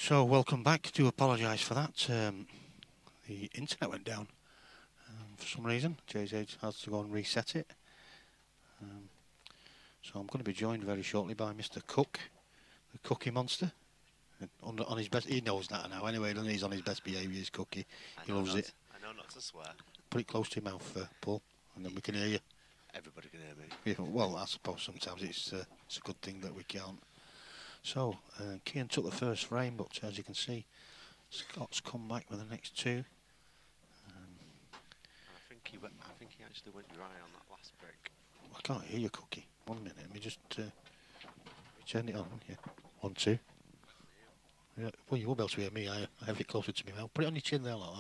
So welcome back. Do apologise for that. The internet went down for some reason. JZ has to go and reset it. So I'm going to be joined very shortly by Mr. Cook, the Cookie Monster. On his best, he knows that now. Anyway, he's on his best behaviour. His Cookie, he loves it. I know not to swear. Put it close to your mouth, Paul, and then we can hear you. Everybody can hear me. Yeah, well, I suppose sometimes it's a good thing that we can't. So Kean took the first frame, but as you can see, Scott's come back with the next two. I think he actually went dry on that last break. I can't hear you, Cookie. 1 minute. Let me just turn it on. Yeah. 1, 2. Yeah. Well, you will be able to hear me. I have it closer to me now. Put it on your chin there like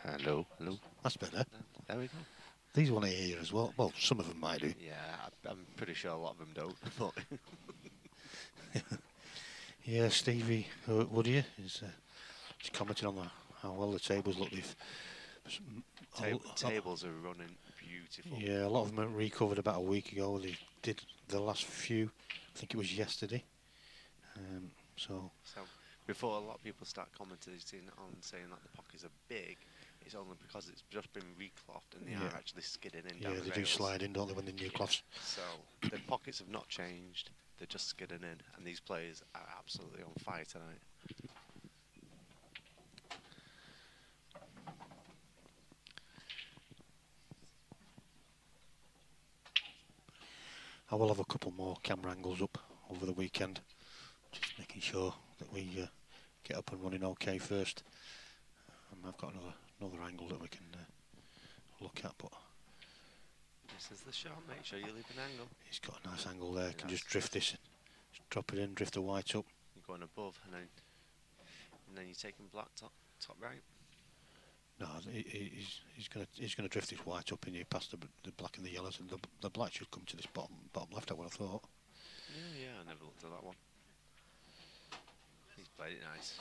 that. Hello, hello. That's better. There we go. These want to hear as well. Well, some of them might do. Yeah, I'm pretty sure a lot of them don't. Yeah, Stevie Woodier is commenting on how well the tables look. Tables are running beautiful. Yeah, a lot of them recovered about a week ago. They did the last few. I think it was yesterday. So before a lot of people start commenting on saying that the pockets are big, it's only because it's just been reclothed and they are actually skidding in. Yeah, they do slide in, don't they, when the new cloths? So the pockets have not changed. They're just skidding in, and these players are absolutely on fire tonight. I will have a couple more camera angles up over the weekend, just making sure that we get up and running okay first. I've got another angle that we can look at, but this is the shot. Make sure you leave an angle. He's got a nice angle there. Can just drift this, just drop it in, drift the white up. You're going above, and then you're taking black top right. No, he's gonna drift this white up in here past the black and the yellows, and the black should come to this bottom left. I would have thought. Yeah, I never looked at that one. He's played it nice.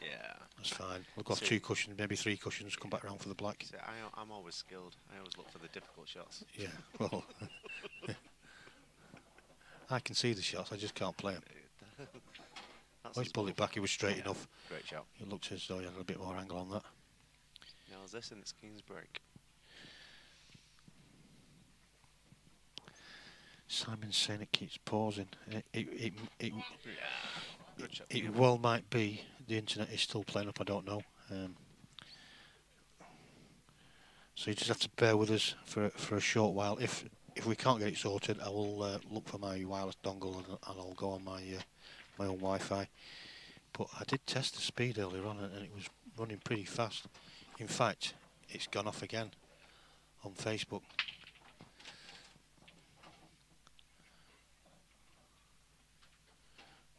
Yeah. That's fine. We'll go off 2 cushions, maybe 3 cushions, come back around for the black. See, I'm always skilled. I always look for the difficult shots. Yeah, well, I can see the shots, I just can't play them. Oh, he's pulled it back, he was straight enough. Great shot. It looked as though he had a bit more angle on that. Now is this and it's King's break. Simon's saying it keeps pausing. It Yeah. well might be the internet is still playing up. I don't know. So you just have to bear with us for a short while. If we can't get it sorted, I will look for my wireless dongle and I'll go on my own Wi-Fi. But I did test the speed earlier on and it was running pretty fast. In fact, it's gone off again on Facebook.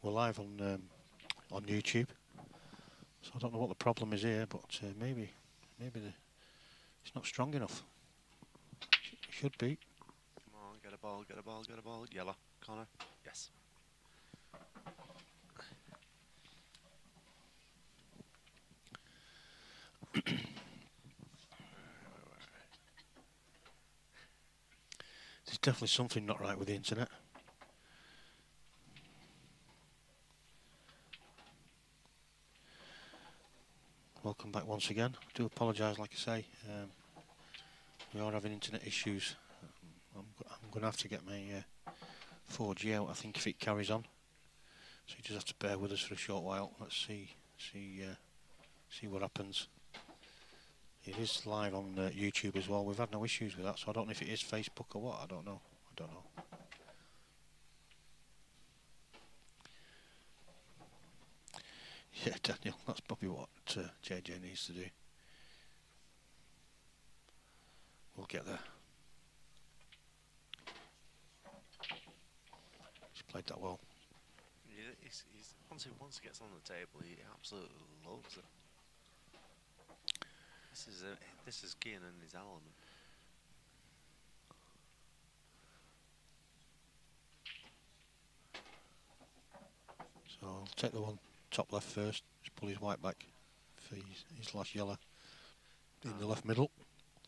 We're live on YouTube, so I don't know what the problem is here, but maybe it's not strong enough. Should be. Come on, get a ball. Yellow corner. Yes. There's definitely something not right with the internet. Welcome back once again. I do apologise, like I say. We are having internet issues. I'm going to have to get my 4G out, I think, if it carries on. So you just have to bear with us for a short while. Let's see what happens. It is live on YouTube as well. We've had no issues with that, so I don't know if it is Facebook or what. I don't know. Yeah, Daniel, that's probably what JJ needs to do. We'll get there. He's played that well. Yeah, once he gets on the table, he absolutely loves it. This is Kean in his element. So I'll take the one top left first. Just pull his white back for his last yellow in the left middle.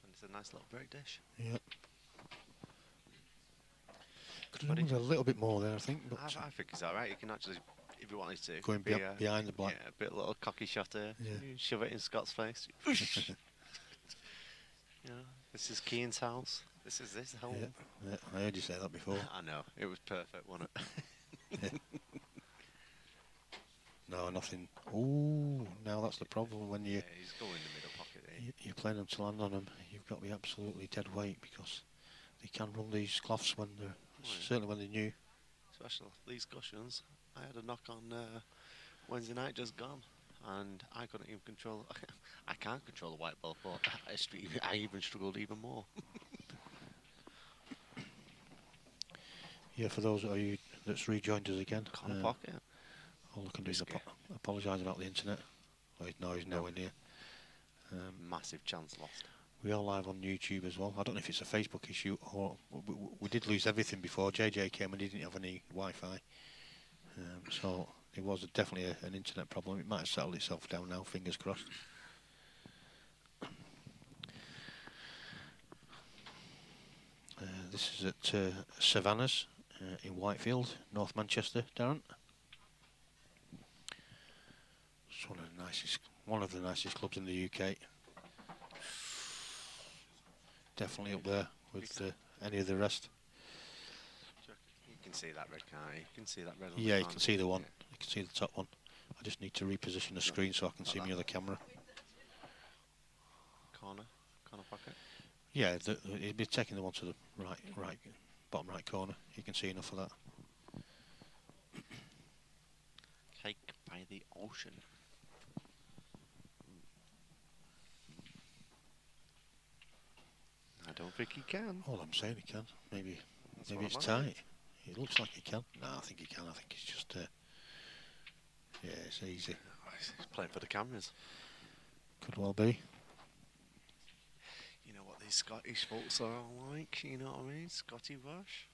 And it's a nice little break dish. Yeah. Could have done with a little bit more there, I think. But I think it's alright. You can actually, if if you wanted to. Going behind the black. Yeah, a bit little cocky shot there. Yeah. You shove it in Scott's face. Yeah, this is Keane's house. This is his home. Yeah, I heard you say that before. I know. It was perfect, wasn't it? No, nothing. Ooh, now that's the problem when you... Yeah, he's going in the middle pocket there. You're playing them to land on them. You've got to be absolutely dead weight because they can run these cloths when they're... Certainly when they're new. Especially these cushions. I had a knock on Wednesday night just gone. And I couldn't even control... I can't control the white ball, but I even struggled even more. Yeah, for those of you that's rejoined us again. Corner pocket. All I can do is apologise about the internet. No, he's nowhere near. Massive chance lost. We are live on YouTube as well. I don't know if it's a Facebook issue or... We did lose everything before. JJ came and he didn't have any Wi-Fi. So it was definitely an internet problem. It might have settled itself down now, fingers crossed. This is at Savannah's in Whitefield, North Manchester, Darren. It's one of the nicest clubs in the UK. Definitely up there with any of the rest. You can see that red, can't you? You can see that red on Yeah, the you can see the one. You can see the top one. I just need to reposition the screen so I can see my other camera. Corner pocket. Yeah, it'd be taking the one to the right, bottom right corner. You can see enough of that. Cake by the ocean. I don't think he can. All I'm saying, he can. Maybe it's I'm tight. It looks like he can. No, I think he can. I think it's just... yeah, it's easy. He's playing for the cameras. Could well be. You know what these Scottish folks are all like, you know what I mean? Scotty Rush.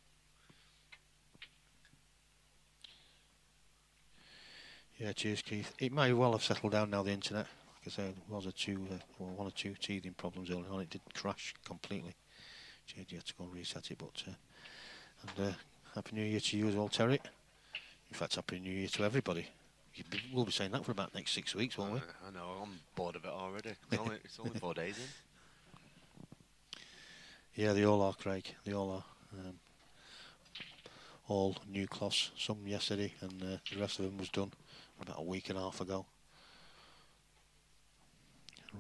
Yeah, cheers, Keith. It may well have settled down now, the internet. Like I said, there was one or two teething problems early on. It did crash completely. JJ had to go and reset it, but... and Happy New Year to you as well, Terry. In fact, Happy New Year to everybody. We'll be saying that for about the next 6 weeks, won't we? I know, I'm bored of it already. It's only 4 days in. Yeah, they all are, Craig. They all are. All new cloths. Some yesterday, and the rest of them was done about a week and a half ago.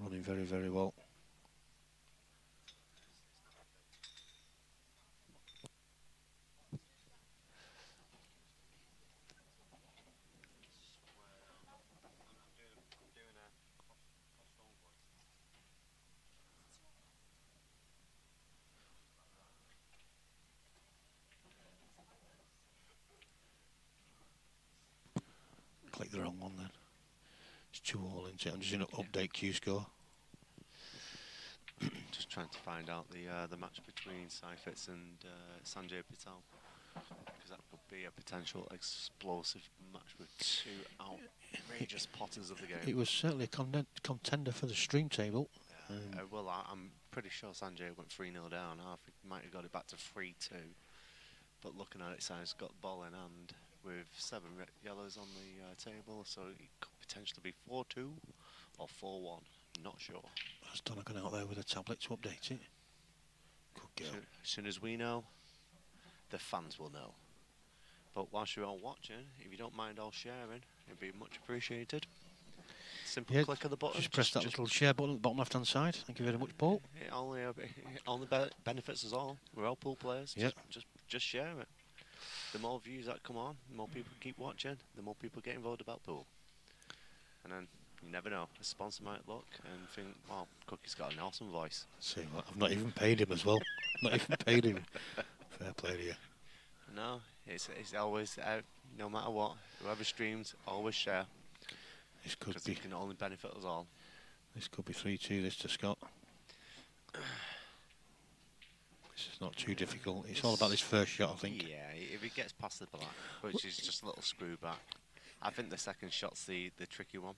Running very, very well. Click the wrong one then. It's 2-all into it. I'm just going to update Q score. Just trying to find out the match between Seifert and Sanjay Patel, because that could be a potential explosive match with two outrageous potters of the game. It was certainly a contender for the stream table. Well, I'm pretty sure Sanjay went 3-0 down. I think he might have got it back to 3-2. But looking at it, Sanjay's got the ball in hand with 7 yellows on the table, so it could potentially be 4-2 or 4-1. Not sure. Has Donna gone out there with a tablet to update it? Good girl. As soon as we know, the fans will know. But whilst you're all watching, if you don't mind all sharing, it'd be much appreciated. Simple click of the button. Just press that little share button at the bottom left-hand side. Thank you very much, Paul. It only benefits us all. We're all pool players. Yep. Just share it. The more views that come on, the more people keep watching, the more people get involved about pool. And then you never know. A sponsor might look and think, wow, Cookie's got an awesome voice. See what? I've not even paid him as well. Not even paid him. Fair play to you. No, it's always, no matter what, whoever streams, always share. This could because be. it can only benefit us all. This could be 3-2. This to Scott. This is not too difficult. It's all about this first shot, I think. Yeah, if it gets past the black, which is just a little screw back. I think the second shot's the tricky one,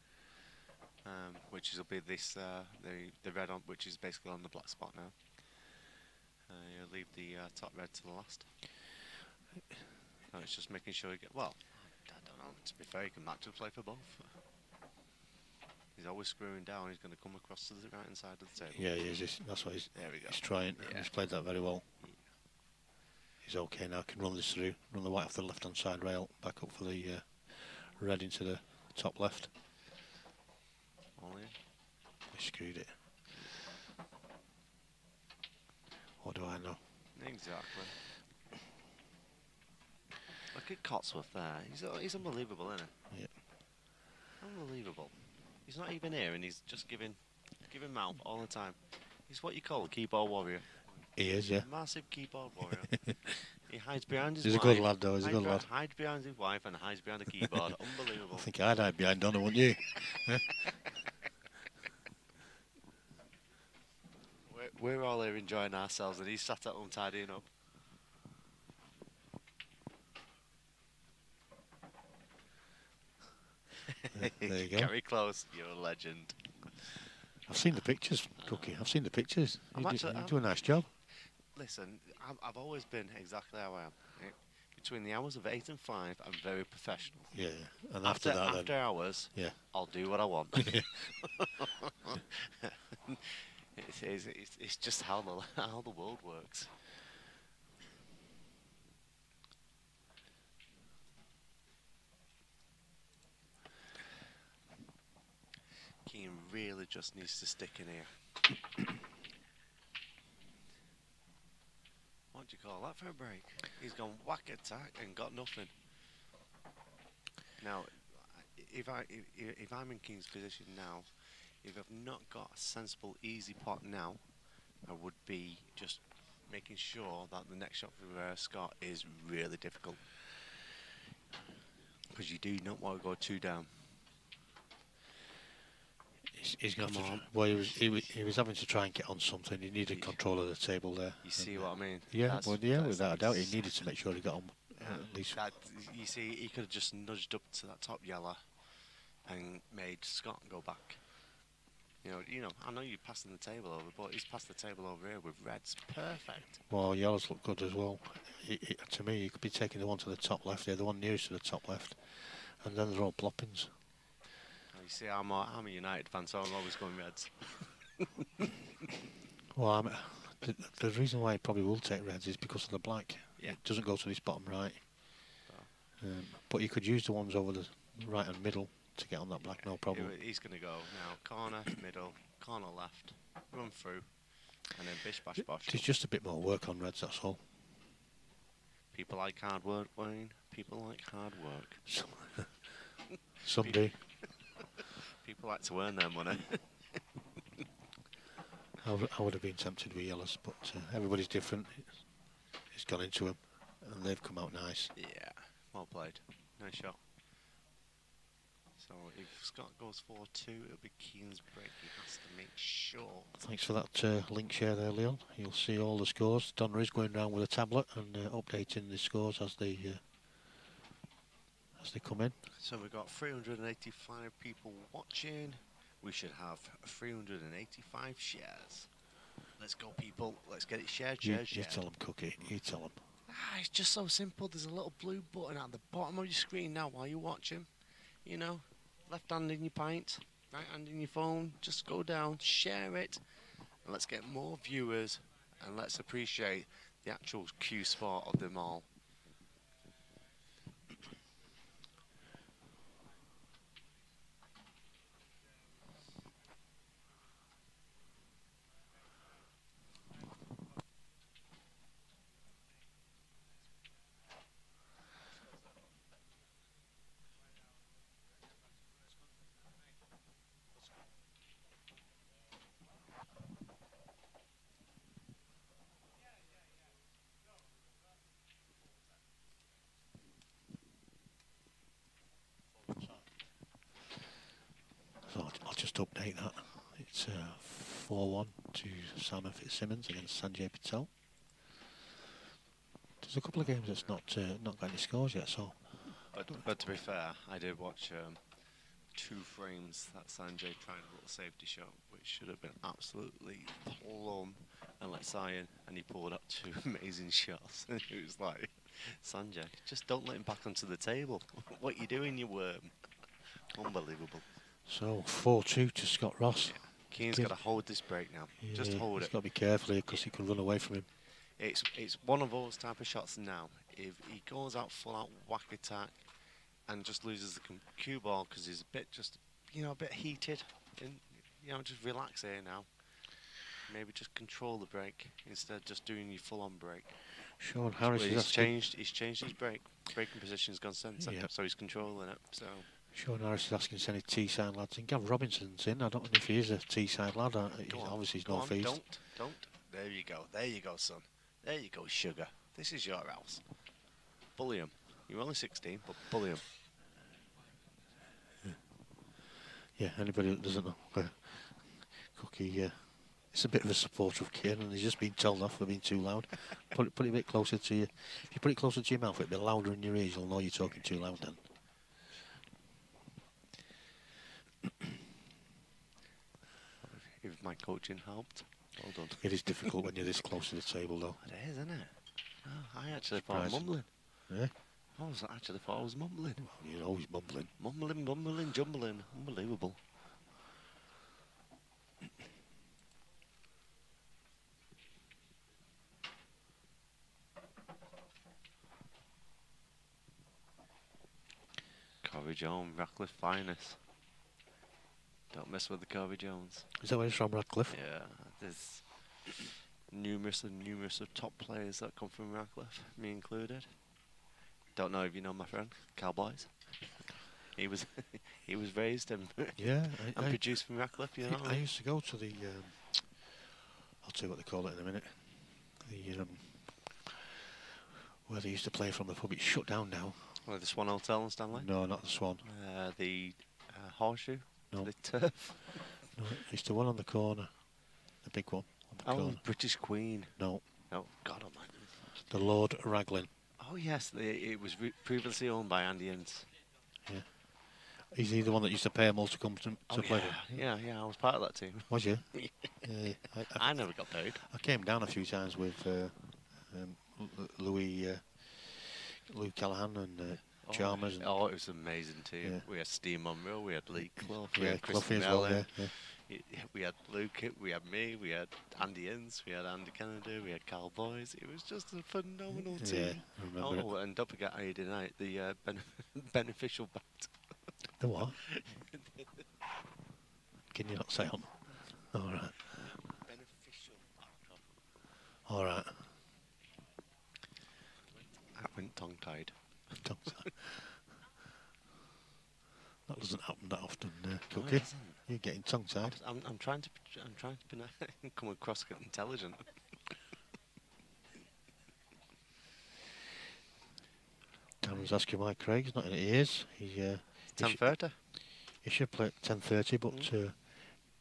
which will be this the red on, which is basically on the black spot now. You'll leave the top red to the last. No, it's just making sure you get. Well, don't know. To be fair, he can match up play for both. He's always screwing down. He's going to come across to the right hand side of the table. Yeah, he is. That's what There we go. he's trying. Yeah. He's played that very well. He's okay now. Can run this through. Run the white off the left hand side rail. Back up for the red into the top left. All in. He screwed it. What do I know? Exactly. Look at Cotsworth there. He's unbelievable, isn't he? Yeah. Unbelievable. He's not even here, and he's just giving mouth all the time. He's what you call a keyboard warrior. He is, yeah. Massive keyboard warrior. He hides behind his He's wife. a good lad, though. He's a good lad. Hides behind his wife and hides behind a keyboard. Unbelievable. I think I'd hide behind Donna, wouldn't you? We're all here enjoying ourselves, and he's sat at home tidying up. There you go. Very close. You're a legend. I've seen the pictures, Cookie. I've seen the pictures. You do a nice job. Listen, I've always been exactly how I am. Right? Between the hours of 8 and 5, I'm very professional. Yeah, and after that, after hours, yeah, I'll do what I want. It's just how the world works. Keane really just needs to stick in here. What do you call that for a break? He's gone whack attack and got nothing. Now, if I'm in King's position now, if I've not got a sensible, easy pot now, I would be just making sure that the next shot for Scott is really difficult. Because you do not want to go 2 down. He's going to. Well, he was having to try and get on something. He needed control of the table there. You see what I mean? Yeah, without a doubt, he needed to make sure he got on at least. You see, he could have just nudged up to that top yellow and made Scott go back. You know. I know you're passing the table over, but he's passed the table over here with reds. Perfect. Well, yellows look good as well. To me, you could be taking the one to the top left there, the one nearest to the top left, and then they're all ploppings. You see, I'm a United fan, so I'm always going reds. Well, the reason why he probably will take reds is because of the black. Yeah. It doesn't go to this bottom right. But you could use the ones over the right and middle to get on that black, no problem. He's going to go now. Corner, middle, corner left, run through, and then bish, bash, bosh. It's just a bit more work on reds, that's all. People like hard work, Wayne. People like hard work. Some do. People like to earn their money. I would have been tempted with yellows, but everybody's different. It's gone into them, and they've come out nice. Yeah, well played. Nice shot. So if Scott goes 4-2, it'll be Keane's break. He has to make sure. Thanks for that link share there, Leon. You'll see all the scores. Donna is going round with a tablet and updating the scores as they come in. So we've got 385 people watching. We should have 385 shares. Let's go, people. Let's get it shared, You shared. tell them, Cookie. You tell them. It's just so simple. There's a little blue button at the bottom of your screen now while you're watching. You know, left hand in your pint, right hand in your phone. Just go down, share it, and let's get more viewers, and let's appreciate the actual Q sport of them all. So I'll just update that. It's 4-1 to Simon Fitzsimmons against Sanjay Patel. There's a couple of games that's not got any scores yet, so. But to be fair, I did watch 2 frames that Sanjay tried a little safety shot, which should have been absolutely plumb and let Sai in, and he pulled up 2 amazing shots. And it was like, Sanjay, just don't let him back onto the table. What you doing, you worm? Unbelievable. So 4-2 to Scott Ross. Yeah. Keane's got to hold this break now. Yeah, Just hold he's it. got to be careful here because he could run away from him. It's one of those type of shots now. If he goes out full out whack attack and just loses the cue ball because he's a bit a bit heated, and just relax here now. Maybe just control the break instead of just doing your full on break. Sean Harris He's is asking. He's changed his breaking position's gone centre, Yeah. so he's controlling it. So Sean Harris is asking to any Teesside lads in. Gav Robinson's in. I don't know if he is a Teesside lad. Obviously he's North East. Don't. There you go, son. There you go, sugar. This is your house. Bully him. You're only 16, but bully him. Yeah, anybody that doesn't know, Cookie, it's a bit of a supporter of Kane, and he's just been told off for being too loud. Put it a bit closer to you. If you put it closer to your mouth, it'll be louder in your ears. You'll know you're talking too loud then. If my coaching helped, well done. It is difficult when you're this close to the table, though. It is, isn't it? Oh, I actually thought I was mumbling. Yeah? I actually thought I was mumbling. Well, you're always mumbling. Mumbling, jumbling. Unbelievable. Corey Jones, Ratcliffe finest. Don't mess with the Corey Jones. Is that where he's from, Radcliffe? Yeah, there's numerous of top players that come from Ratcliffe, me included. Don't know if you know my friend, Cowboys. He was he was raised and, yeah, and produced from Ratcliffe, you know. I used to go to the, I'll tell you what they call it in a minute. The where they used to play from the pub. It's shut down now. Well, the Swan Hotel in Stanley? No, not the Swan. The Horseshoe? No. The Turf? No, it's the one on the corner. The big one. On the corner. British Queen. No. No, God almighty. The Lord Raglan. Oh, yes, it was previously owned by Andy Ince. Yeah. Is he the one that used to pay them all to come to play with? Yeah, I was part of that team. Was you? Yeah. I never got paid. I came down a few times with Louis Callahan and Chalmers. And it was an amazing team. Yeah. We had Steve Monroe, we had Lee Clough, we yeah, had Cloughy Chris as well, Nelly, yeah. we had Luke, we had me, we had Andy Ince, we had Andy Kennedy, we had Carl Boys. It was just a phenomenal team. Yeah, I remember it. And don't forget Friday night, the beneficial bat. The what? Can you not say on? All right. Beneficial bat. All right. I went tongue-tied. That doesn't happen that often, Cookie. No, it doesn't. You're getting tongue-tied. I'm trying to come across intelligent. Darren's asking why Craig's not in it. He is. He 10:30. He should play at 10:30, but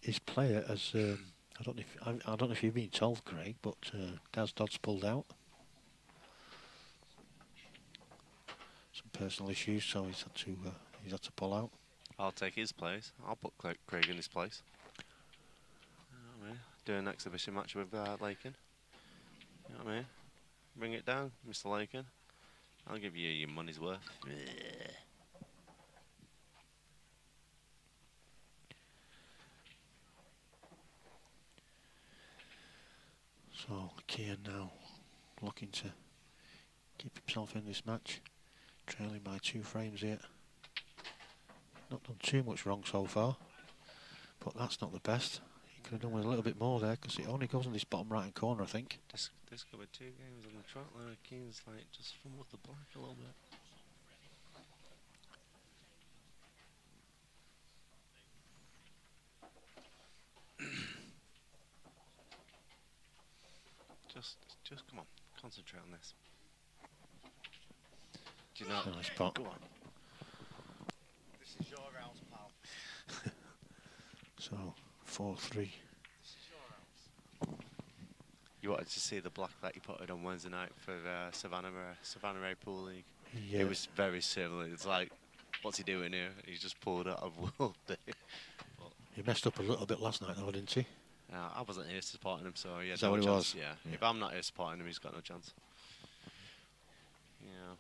his player has. I don't know if you've been told, Craig, but Daz Dodd's pulled out. Some personal issues, so he's had to pull out. I'll take his place. I'll put Craig in his place. You know what I mean? Do an exhibition match with Lakin. You know what I mean? Bring it down, Mr. Lakin. I'll give you your money's worth. So Kian now looking to keep himself in this match, trailing by 2 frames here. Not done too much wrong so far, but that's not the best. He could have done with a little bit more there because it only goes in this bottom right hand corner, I think. This could be 2 games on the trot line. Keane's like just fumbled the black a little bit. Just come on, concentrate on this. Do you know? Nice pot. Go on. This is your house, pal. So 4-3. This is your house. You wanted to see the black that he put it on Wednesday night for Savannah Ray Pool League. Yeah. It was very similar. It's like, what's he doing here? He's just pulled out of world. He messed up a little bit last night though, didn't he? I wasn't here supporting him, so he had Is that no what it chance. was? Yeah. Yeah. If I'm not here supporting him, he's got no chance. Yeah.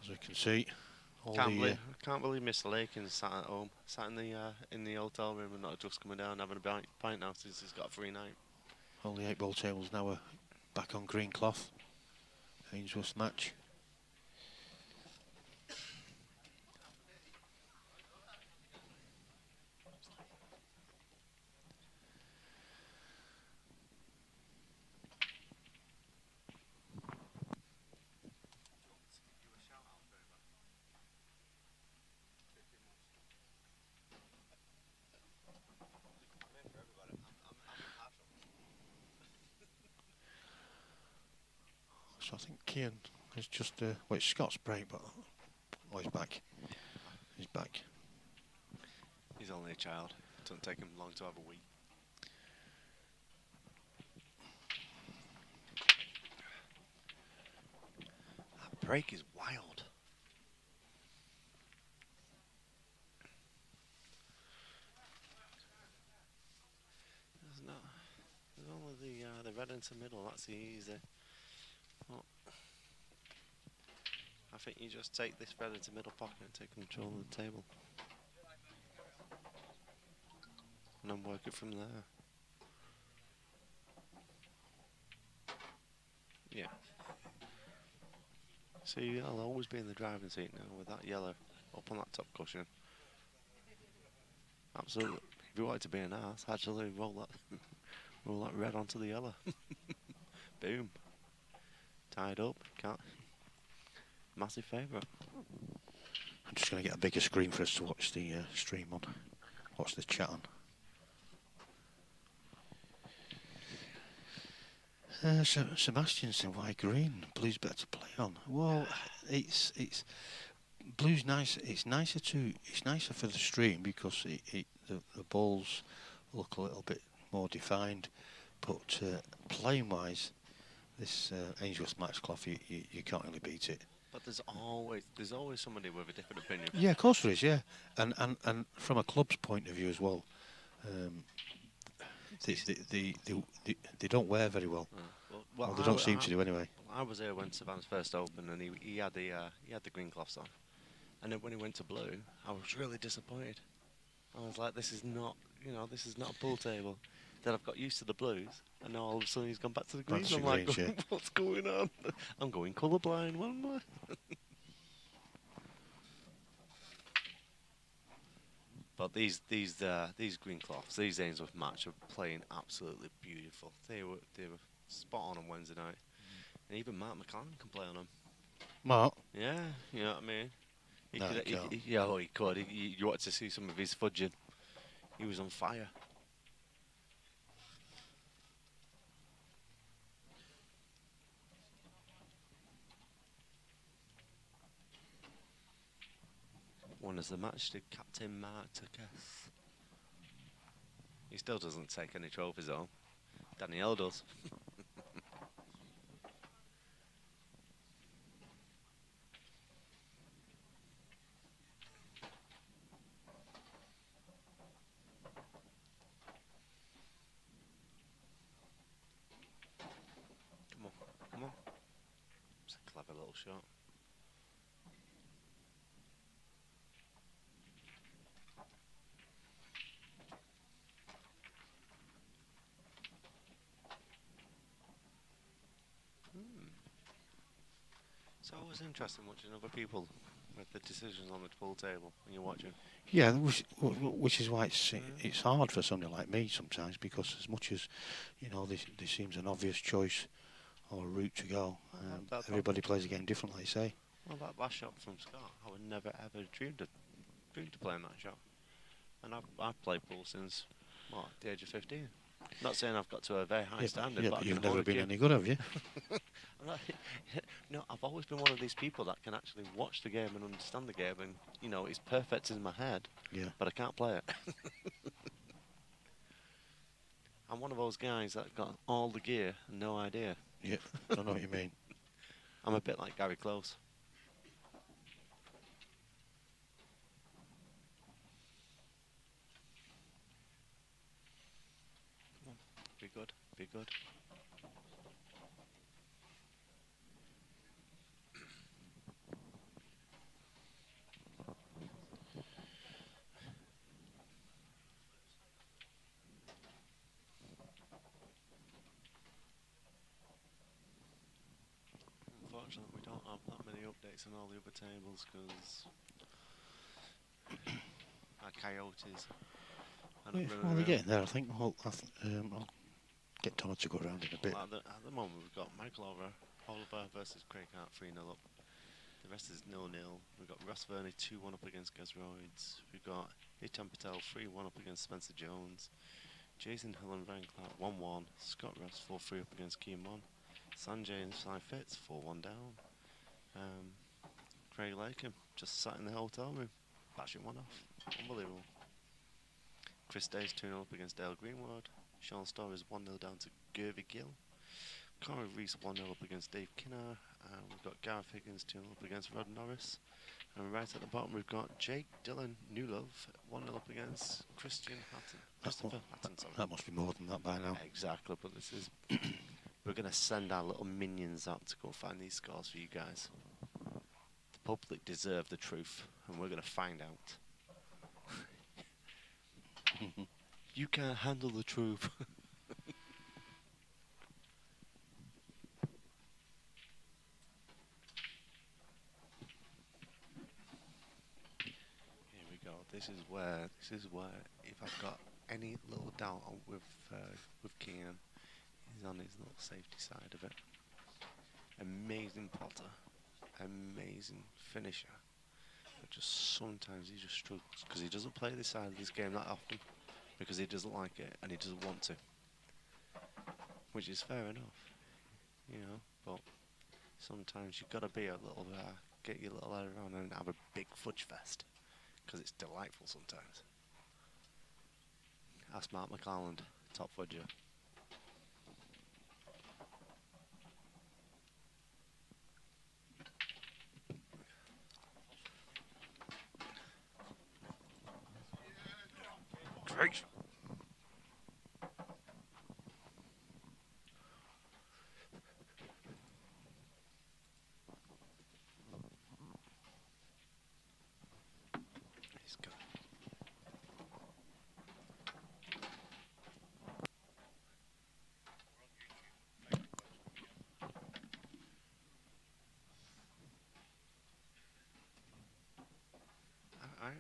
As we can see, all Can't believe Mr. Lakin's sat at home, sat in the hotel room and not just coming down having a pint now since he's got a free night. all the 8-ball tables now are back on green cloth. Ainsworth's match. So I think Kian is just, well, it's Scott's break, but oh, he's back. He's back. He's only a child. Doesn't take him long to have a week. That break is wild. There's only the red into middle. That's the easy. Oh. I think you just take this red into middle pocket and take control of the table, and then work it from there. Yeah. See, I'll always be in the driving seat now with that yellow up on that top cushion. Absolutely. If you wanted to be an ass, actually roll that red onto the yellow. Boom. Tied up. Can't. Massive favourite. I'm just going to get a bigger screen for us to watch the stream on. Watch the chat on. So Sebastianson, why green? Blue's better to play on. Well, it's blue's nice. It's nicer for the stream because the balls look a little bit more defined. But playing wise, this Ainsworth match cloth, you can't really beat it. But there's always somebody with a different opinion. Yeah, of course there is. Yeah, and from a club's point of view as well. They don't wear very well. Well, they don't seem to do anyway. I was here when Savannah's first opened, and he had the green cloths on, and then when he went to blue, I was really disappointed. I was like, this is not a pool table. Then I've got used to the blues, and now all of a sudden he's gone back to the greens. I'm like, yeah. what's going on? I'm going colourblind, what am I? But these green cloths, these Ainsworth match are playing absolutely beautiful. They were spot on Wednesday night, and even Mark McClellan can play on them. Mark? Yeah, you know what I mean. He can't. He could. You wanted to see some of his fudging. He was on fire. Won as the match to Captain Mark Tukas. He still doesn't take any trophies home. Danielle does. Come on. It's a clever little shot. It's always interesting watching other people with the decisions on the pool table when you're watching. Yeah, which is why it's hard for somebody like me sometimes, because as much as there seems an obvious choice or a route to go, everybody plays the game different, like you say. Well, that last shot from Scott, I would never ever dreamed of playing that shot. And I've played pool since the age of 15. Not saying I've got to a very high standard, but you've never been any good, have you? No, I've always been one of these people that can actually watch the game and understand the game, and it's perfect in my head. Yeah. But I can't play it. I'm one of those guys that got all the gear and no idea. Yeah, I know what you mean. I'm a bit like Gary Close. Be good. Be good. Unfortunately, we don't have that many updates on all the other tables because our coyotes. I don't really Well, they're know. getting there, I think. Well, I'll get Todd to go around in a bit. Well, at the moment, we've got Michael Oliver versus Craig Hart 3-0 up. The rest is 0-0. We've got Ross Verney 2-1 up against Gazroids. We've got Hitam Patel 3-1 up against Spencer Jones. Jason Hill and Ryan Clark 1-1. Scott Ross 4-3 up against Keemon. Sanjay and Sly Fitz 4-1 down. Craig Lakem just sat in the hotel room, bashing one off. Unbelievable. Chris Days 2-0 up against Dale Greenwood. Sean Storrs 1-0 down to Gervy Gill. Corey Reese 1-0 up against Dave Kinnar. We've got Gareth Higgins 2-0 up against Rod Norris. And right at the bottom we've got Jake Dillon Newlove 1-0 up against Christopher Hatton. That must be more than that by now. Exactly, but this is we're going to send our little minions out to go find these scores for you guys. The public deserve the truth, and we're going to find out. You can't handle the truth. Here we go. This is where if I've got any little doubt with Kian, he's on his little safety side of it. Amazing potter, amazing finisher. But just sometimes he just struggles because he doesn't play this side of this game that often because he doesn't like it and he doesn't want to, which is fair enough, you know. But sometimes you've got to be a little get your little head around and have a big fudge fest because it's delightful sometimes. Ask Mark McClelland, top fudger. Great. He's good. I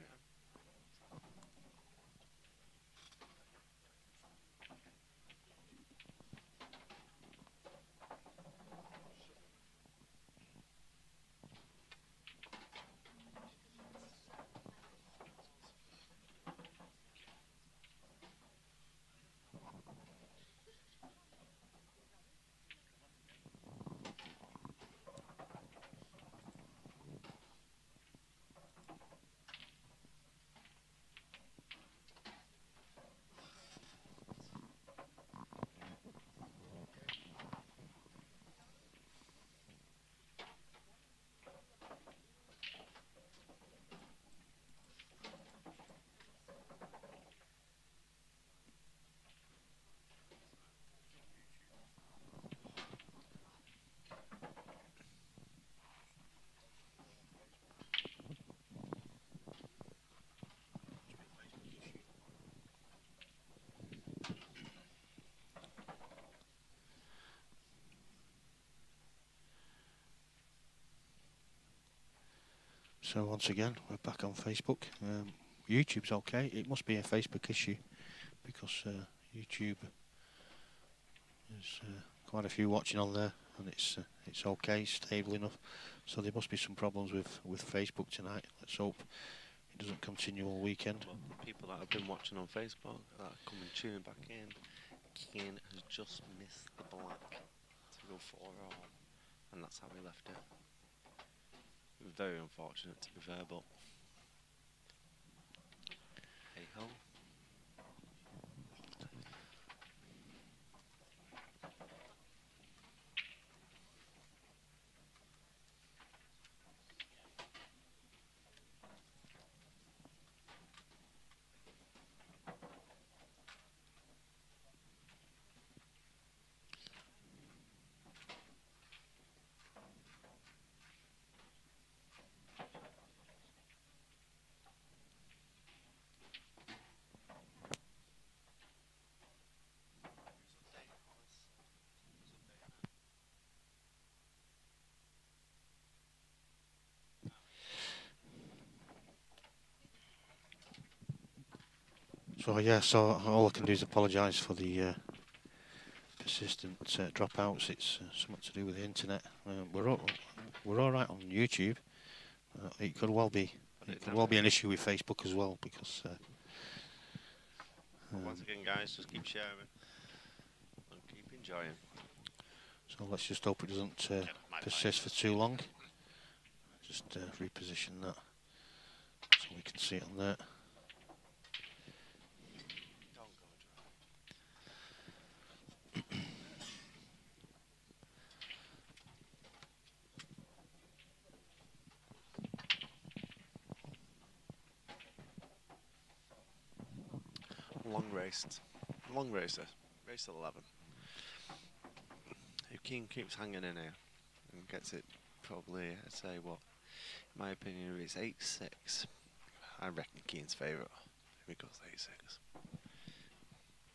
So once again, we're back on Facebook. YouTube's okay. It must be a Facebook issue because YouTube there's quite a few watching on there, and it's okay, stable enough. So there must be some problems with Facebook tonight. Let's hope it doesn't continue all weekend. Well, people that have been watching on Facebook that are coming tuning back in, Kian has just missed the black to go 4-all, and that's how we left it. Very unfortunate to be fair, but hey ho. So yeah, so all I can do is apologise for the persistent dropouts. It's something to do with the internet. We're all right on YouTube. It could well be an issue with Facebook as well because. Once again, guys, just keep sharing and keep enjoying. So let's just hope it doesn't persist for too long. Just reposition that so we can see it on there. Long racer, race 11. If Keane keeps hanging in here and gets it probably, I'd say what, in my opinion, it's 8-6. I reckon Keane's favourite. If it goes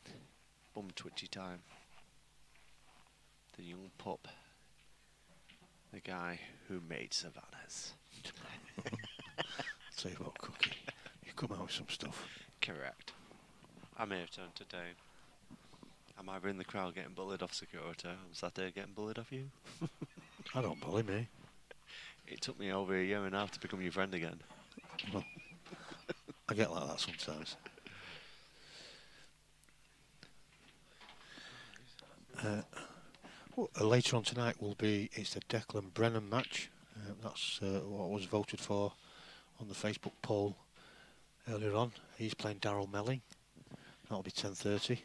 8-6. Bum twitchy time. The young pup. The guy who made Savannahs. I'll tell you what, Cookie, you come out with some stuff. Correct. I may have turned to down. I'm either in the crowd getting bullied off security, I'm sat there getting bullied off you. I don't bully me. It took me over a year and a half to become your friend again. Well, I get like that sometimes. Later on tonight it's the Declan Brennan match. That's what was voted for on the Facebook poll earlier on. He's playing Daryl Melling. That'll be 10:30.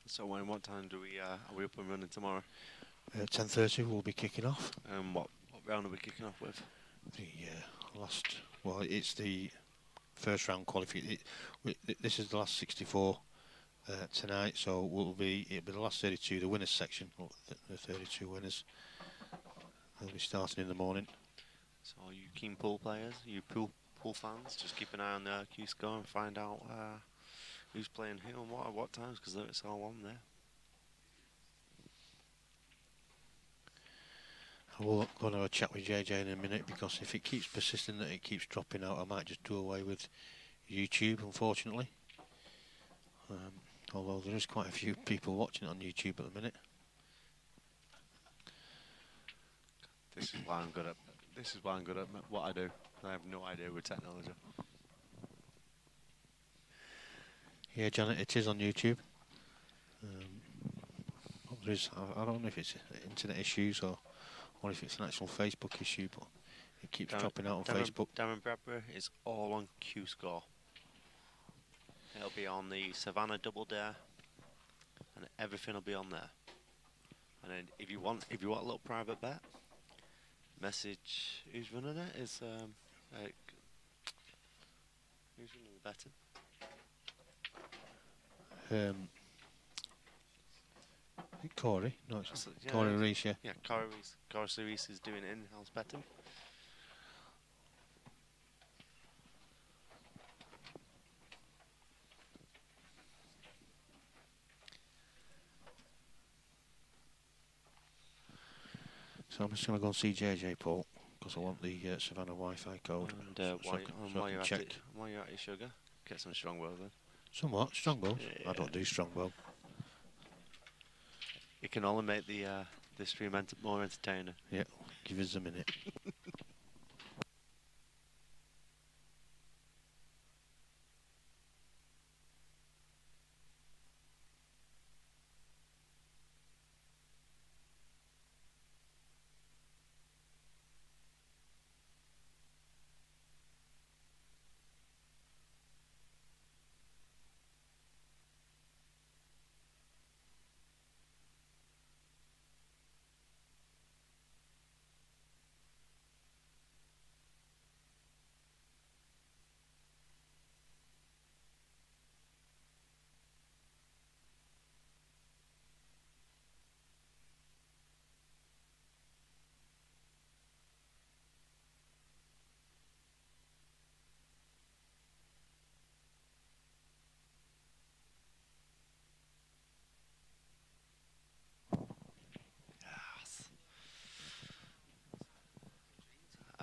So what time are we up and running tomorrow? 10:30 we'll be kicking off. What round are we kicking off with? It's the first round qualification. This is the last 64 tonight, so it'll be the last 32, the winners section, the 32 winners. They'll be starting in the morning. So you keen pool players, you pool fans, just keep an eye on the Q score and find out who's playing who and what at what times, because it's all on there. I will go and have a chat with JJ in a minute, because if it keeps persisting that it keeps dropping out, I might just do away with YouTube, unfortunately. Although there is quite a few people watching it on YouTube at the minute. This is why I'm good at what I do. I have no idea with technology. Yeah, Janet, it is on YouTube. I don't know if it's internet issues or if it's an actual Facebook issue, but it keeps dropping out on Facebook. Darren Bradbury is all on Q Score. It'll be on the Savannah Double Dare, and everything will be on there. And then if you want a little private bet, message who's running it is who's running the betting? Corey? No, it's Corey Reese, yeah. Yeah, Corey Reese is doing in-house betting. So I'm just going to go and see JJ, Paul, because I want the Savannah Wi-Fi code. And while you're at your sugar, get some Strongbow then. Somewhat Strongbow. Yeah. I don't do Strongbow. It can only make the stream more entertaining. Yeah, give us a minute.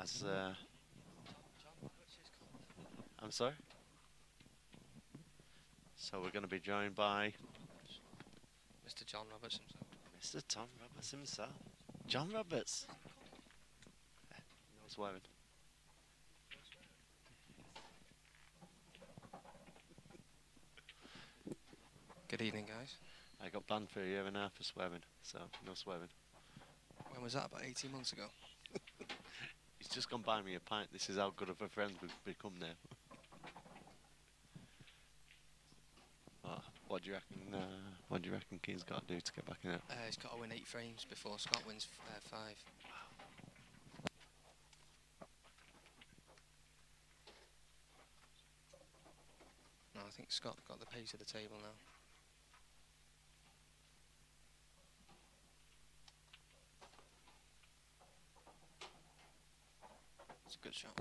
That's. I'm sorry. So we're going to be joined by Mr. John Roberts himself. Mr. Tom Roberts himself. John Roberts. No swearing. Good evening, guys. I got banned for a year and a half for swearing, so no swearing. When was that? About 18 months ago? He's just gone buy me a pint. This is how good of a friend we've become now. What do you reckon? What do you reckon Keane's got to do to get back in it? He's got to win 8 frames before Scott wins 5. No, I think Scott got the pace of the table now. It's a good shot.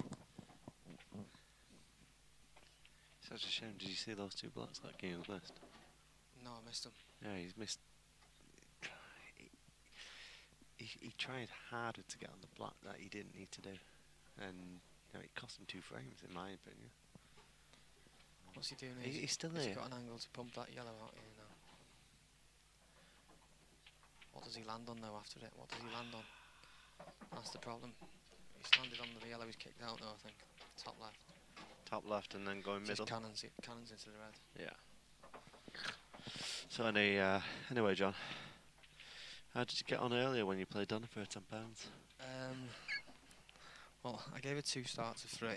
Such a shame. Did you see those 2 blocks that Keane's missed? No, I missed him. Yeah, he's missed. He tried harder to get on the block that he didn't need to do, and it cost him 2 frames, in my opinion. What's he doing? He's still He's there. got an angle to pump that yellow out here now. What does he land on though after it? What does he land on? That's the problem. He's landed on the yellow. He's kicked out now, I think. Top left. Top left and then going middle. Just cannons into the red. Yeah. So anyway, John, how did you get on earlier when you played Donna for £10? Well, I gave it 2 starts of 3.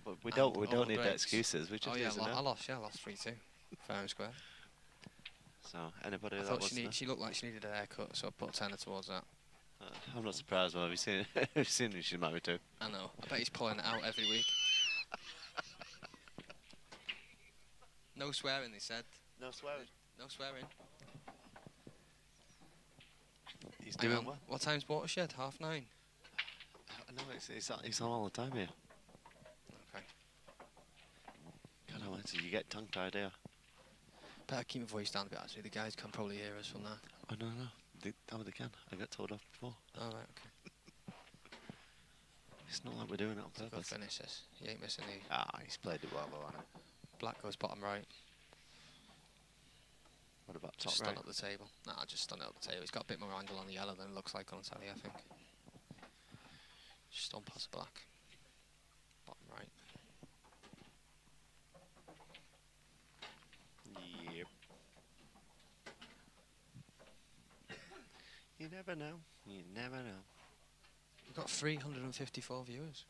But we don't need the breaks. excuses. We just Oh yeah, use it I now. lost 3-2. Fair and square. So anybody I that thought was she looked like she needed a haircut, so I put a tenner towards that. I'm not surprised. Well, have you seen have you seen who she's married to? I know. I bet he's pulling it out every week. No swearing, they said. No swearing. No swearing. He's Hang doing on. well. What time's Watershed? 9:30. I know it's on all the time here. Okay. God almighty, you get tongue tied here. Better keep my voice down a bit. Actually, the guys can probably hear us from there. Oh no, they can. I got told off before. All right. Okay. It's not like we're doing it on Go purpose. finish this. You ain't missing the. He's played it well though, hasn't he? Black goes bottom right. What about top Just right? stun up the table. Nah, just stun it up the table. He's got a bit more angle on the yellow than it looks like on the telly, I think. Just stun past the black. Bottom right. Yep. You never know. You never know. We've got 354 viewers.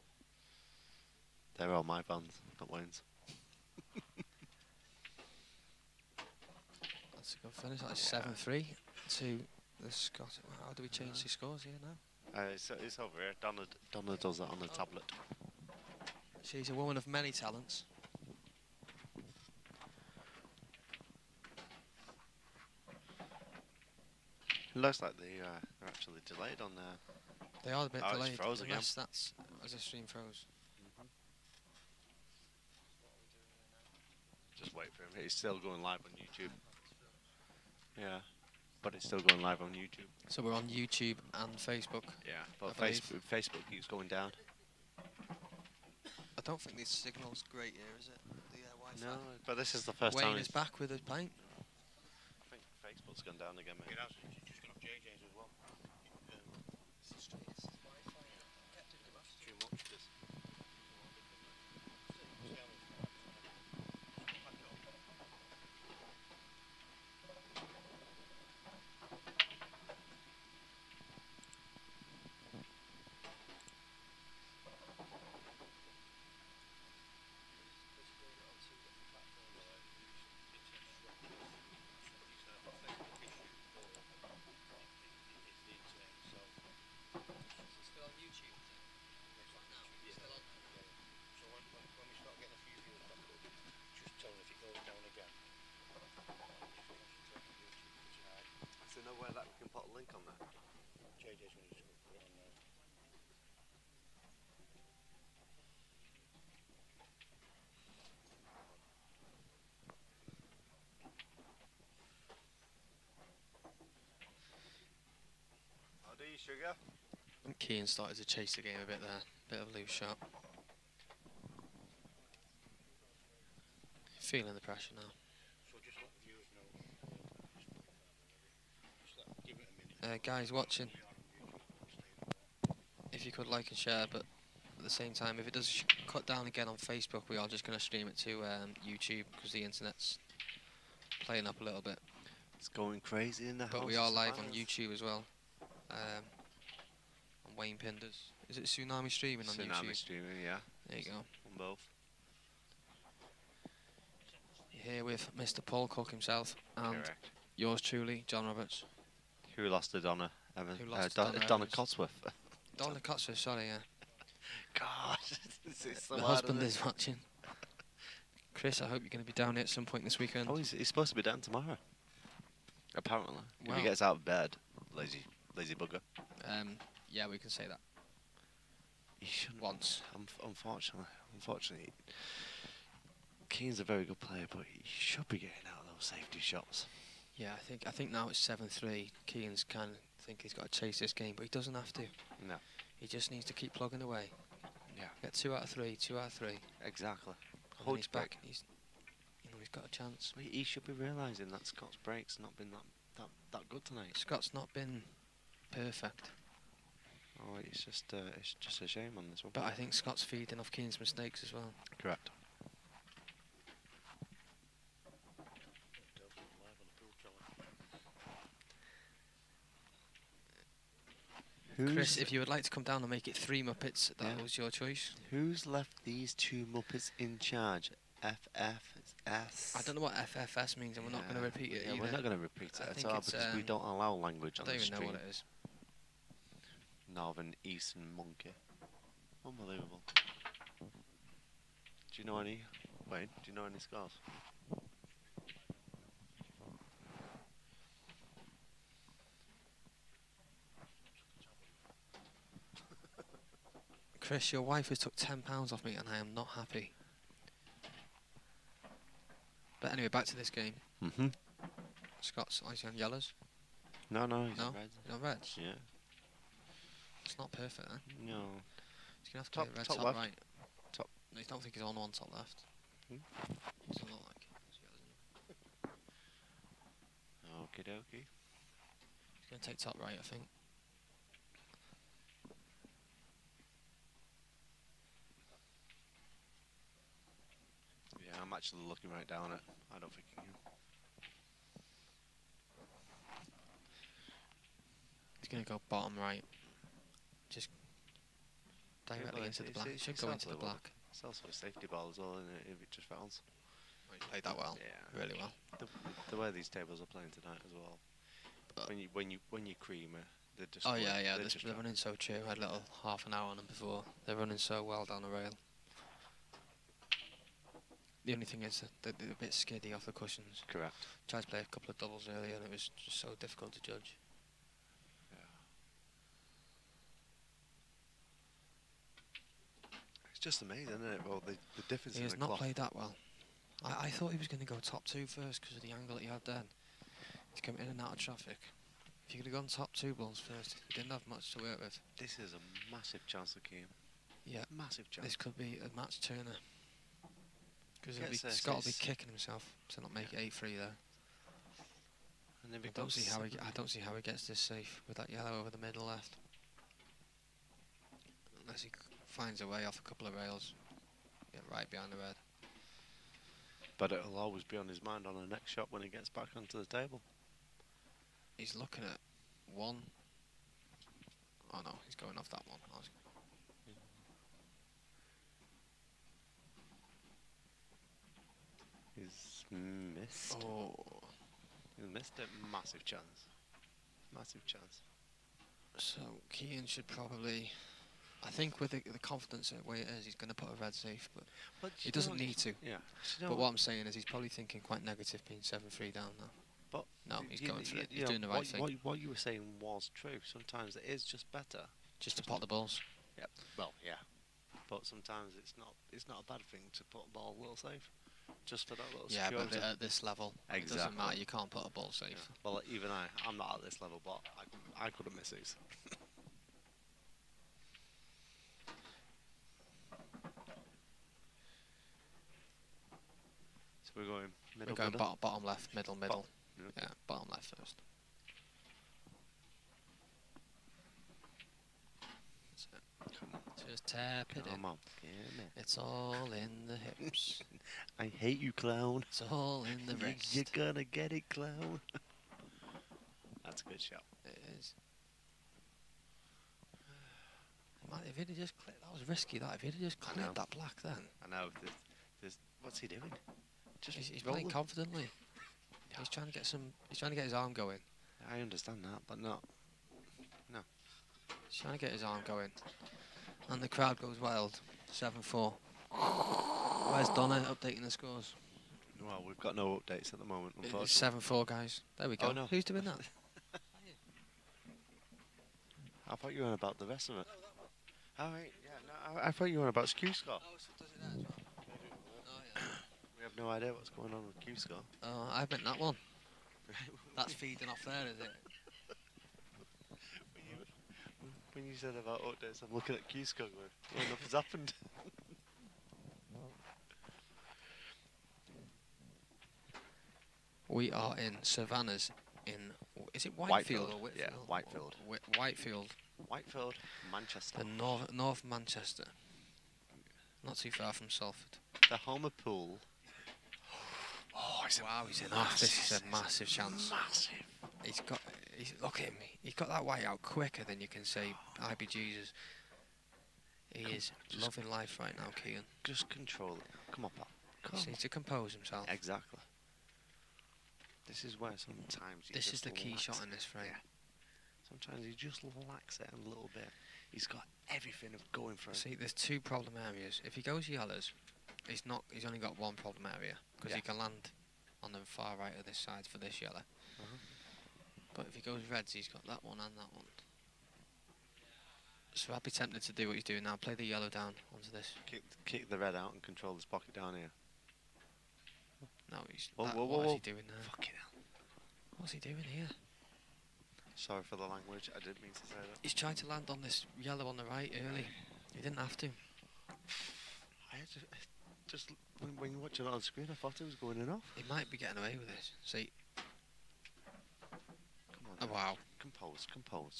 They're all my fans, not Wayne's. That's a good finish. That's 7-3 to the Scott. How do we change the scores here now? It's over here. Donna does that on the tablet. She's a woman of many talents. It looks like they're actually delayed on there. They are a bit Oh, it's delayed. froze again. Unless that's as a stream froze. Just wait for him. It's still going live on YouTube. Yeah, but it's still going live on YouTube. So we're on YouTube and Facebook. Yeah, but I believe. Facebook keeps going down. I don't think the signal's great here, is it? The Wi-Fi. No, but this is the first Wayne time. is back with a pint. I think Facebook's gone down again, mate. It has. It's just gone off JJ's as well. Too much. So know where that we can put a link on that. JJ's going to just put it on there. How do you, sugar? Keane started to chase the game a bit there. Bit of loose shot. Feeling the pressure now. Guys watching, if you could like and share, but at the same time, if it does cut down again on Facebook, we are just going to stream it to YouTube because the internet's playing up a little bit. It's going crazy in the house. But we are live on YouTube as well. On Wayne Pinders. Is it Tsunami Streaming on YouTube? Tsunami Streaming, yeah. There you go. On both. You're here with Mr. Paul Cook himself and Correct. yours truly, John Roberts. Who lost to Donna Evans? Who lost to Donna Donna Evans. Cotsworth. Donna Cotsworth, sorry, yeah. God, this is so The hard, husband isn't is watching. Chris, I hope you're going to be down here at some point this weekend. Oh, he's supposed to be down tomorrow. Apparently. If Well. he gets out of bed, lazy bugger. Yeah, we can say that. He shouldn't. Once. Unfortunately, Keane's a very good player, but he should be getting out of those safety shots. Yeah, I think now it's 7-3. Keane's kind of think he's got to chase this game, but he doesn't have to. No. He just needs to keep plugging away. Yeah. Get 2 out of 3, 2 out of 3. Exactly. And Hold he's your back. break. He's got a chance. Well, he should be realising that Scott's break's not been that good tonight. Scott's not been perfect, Oh, it's just a shame on this one. but I think Scott's feeding off Keane's mistakes as well. Correct. Chris, if you would like to come down and make it 3 Muppets, that Yeah. was your choice. Who's left these 2 Muppets in charge? FFS. I don't know what FFS means, and we're not going to repeat it Yeah, either. we're not going to repeat it I at think all it's, because we don't allow language I on don't the even know stream. what it is. Northern Eastern Monkey. Unbelievable. Do you know any? Wayne, do you know any scores? Chris, your wife has took £10 off me, and I am not happy. But anyway, back to this game. Mm-hmm. Scott's is he on yellows? No, he's No? red. He's on reds. Yeah. It's not perfect then. No. He's going to have to Top- play red top top, left. right. Top. No, I don't think he's on one top left. Hmm? Doesn't look like it. Okie dokie. He's going to take top right, I think. Yeah, I'm actually looking right down it. I don't think he can. He's going to go bottom right. Just directly well, into the it's- black. It it's should go into the self-level. black. It's also a safety ball as well, isn't it, if it just bounces. Oh, he played that well. Yeah. Really well. The way these tables are playing tonight as well. But When you cream it, they're just. oh yeah, they're they're, just they're running so true. I had a little half an hour on them before. They're running so well down the rail. The only thing is that they're a bit skiddy off the cushions. correct. Tried to play a couple of doubles earlier, and it was just so difficult to judge. It's just amazing, isn't it? Well, the difference He in has the not clock. played that well. I thought he was going to go top 2 first because of the angle that he had then. He's come in and out of traffic. If he could have gone top 2 balls first, he didn't have much to work with. This is a massive chance for Keane. Yeah, Massive chance. this could be a match turner. Because Gets this, Scott will be it's- kicking himself to not make it 8-3 there. And then I don't see how he gets this safe with that yellow over the middle left. Unless he finds a way off a couple of rails. Get right behind the red. But it'll always be on his mind on the next shot when he gets back onto the table. He's looking at 1. Oh no, he's going off that one. He's missed. Oh. He's missed a massive chance. Massive chance. So Keane should probably, I think with the confidence the way it is, he's going to put a red safe, but But he doesn't need to. Yeah. But what I'm saying is he's probably thinking quite negative being 7-3 down now. But No, he's you- going for it. you He's know, doing the right thing. What you were saying was true. Sometimes it is just better. Just to pot the balls. Yep. Well, yeah. But sometimes it's not a bad thing to put a ball well safe. Just for that little Yeah, but security. at this level, it doesn't Exactly. matter. You can't put a ball safe. Yeah. Well, even I'm not at this level, but I couldn't miss these. We're going middle. We're going middle. bottom left, middle. Yep. Yeah, bottom left first. That's it. Come on. Just tap it in. Come on. Get me. It's all in the hips. I hate you, clown. It's all in the wrist. You're gonna get it, clown. That's a good shot. It is. Man, if he'd have just clipped, that was risky. That if he'd have just I know. clipped that black, then I know. What's he doing? Just he's rolling. playing confidently. He's trying to get some. He's trying to get his arm going. I understand that, but not. No. He's trying to get his arm going, and the crowd goes wild. 7-4. Where's Donna updating the scores? Well, we've got no updates at the moment, It's unfortunately. 7-4, guys. There we go. Oh, no. Who's doing that? I thought you were on about the rest of it. Oh, right. Yeah, no, I thought you were on about Q score. So does it there as well? Oh yeah. We have no idea what's going on with Q score. Oh, I meant that one. That's feeding off there, is it? When you said about updates, I'm looking at Q score going, well, nothing's happened. We are in Savannah's in. Is it Whitefield, or Whitfield? Yeah, Whitefield. Whitefield. Whitefield, Manchester. In North Manchester. Not too far from Salford. The home of pool. Oh, Wow, he's in off. This is a massive chance. Massive. Look at him. He's got that white out quicker than you can say. I be Jesus. He is loving life right now, Keegan. Just control it. Come on, pal. He Come just needs to compose himself. Exactly. This is where sometimes you This just is the key lax shot it. in this frame. Yeah. Sometimes you just lax it a little bit. He's got everything going for him. See, there's two problem areas. If he goes yellows, he's only got one problem area because he can land on the far right of this side for this yellow. But if he goes reds, he's got that one and that one. So I'd be tempted to do what he's doing now. Play the yellow down onto this. Kick the red out and control this pocket down here. No, he's. Whoa, What whoa, is whoa. he doing there? Fucking hell. What's he doing here? Sorry for the language. I didn't mean to say that. He's trying to land on this yellow on the right early. He didn't have to. I just when you watch it on screen, I thought it was going in off. He might be getting away with this. See. Come on. Oh, wow. Compose.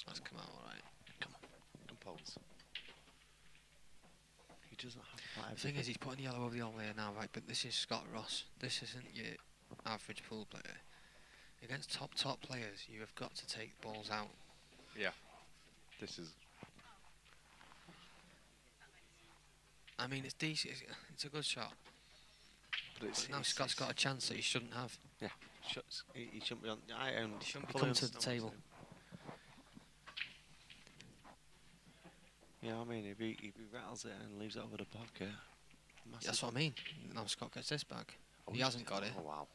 That's come out alright. Come on. Compose. He doesn't have The thing is, he's putting yellow over the all layer now, right? But this is Scott Ross. This isn't your average pool player. Against top players, you have got to take balls out. Yeah. This is. I mean, it's decent. It's a good shot. But it's, But now Scott's got a chance that he shouldn't have. Yeah. He shouldn't be on. He shouldn't be fully coming to the understand what table. he's doing. Yeah, I mean, if he rattles it and leaves it over the pocket. That's what I mean. Now Scott gets this back. He hasn't got it. Oh, wow.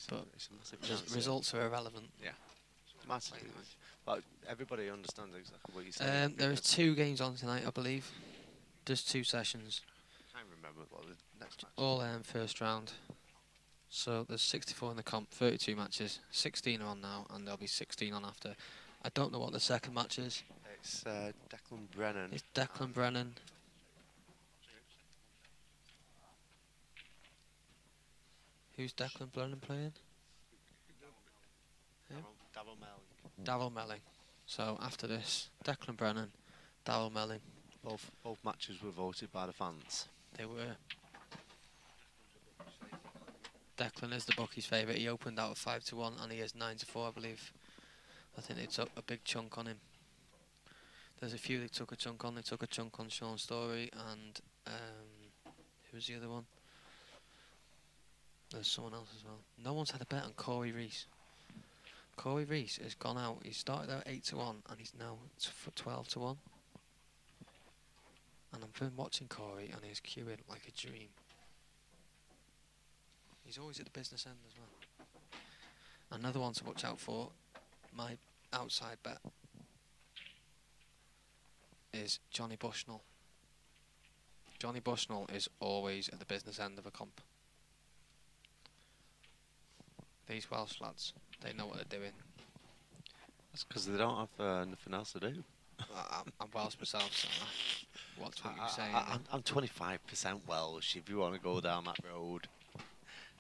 But it's a massive chance. Results are irrelevant. Yeah. Massive. But everybody understands exactly what you're saying. There is 2 games on tonight, I believe. There's 2 sessions. I can't remember what the next match. All first round. So there's 64 in the comp, 32 matches. 16 are on now, and there'll be 16 on after. I don't know what the second match is. It's Declan Brennan. It's Declan Brennan. Who's Declan Brennan playing? Davil Melling. Darryl Melling. So after this, Declan Brennan, Darryl Melling. Both matches were voted by the fans. They were. Declan is the bookie's favourite. He opened out of 5-1 and he is 9-4, I believe. I think they took a big chunk on him. There's a few they took a chunk on. They took a chunk on Sean Story and who was the other one? There's someone else as well. No one's had a bet on Corey Reese. Corey Reese has gone out. He started out 8-1 and he's now 12-1. And I've been watching Corey and he's queuing like a dream. He's always at the business end as well. Another one to watch out for, my outside bet, is Johnny Bushnell. Johnny Bushnell is always at the business end of a comp. These Welsh lads, they know what they're doing. That's because they don't have nothing else to do. I'm Welsh myself, so what's what you saying? I'm 25% Welsh. If you want to go down that road,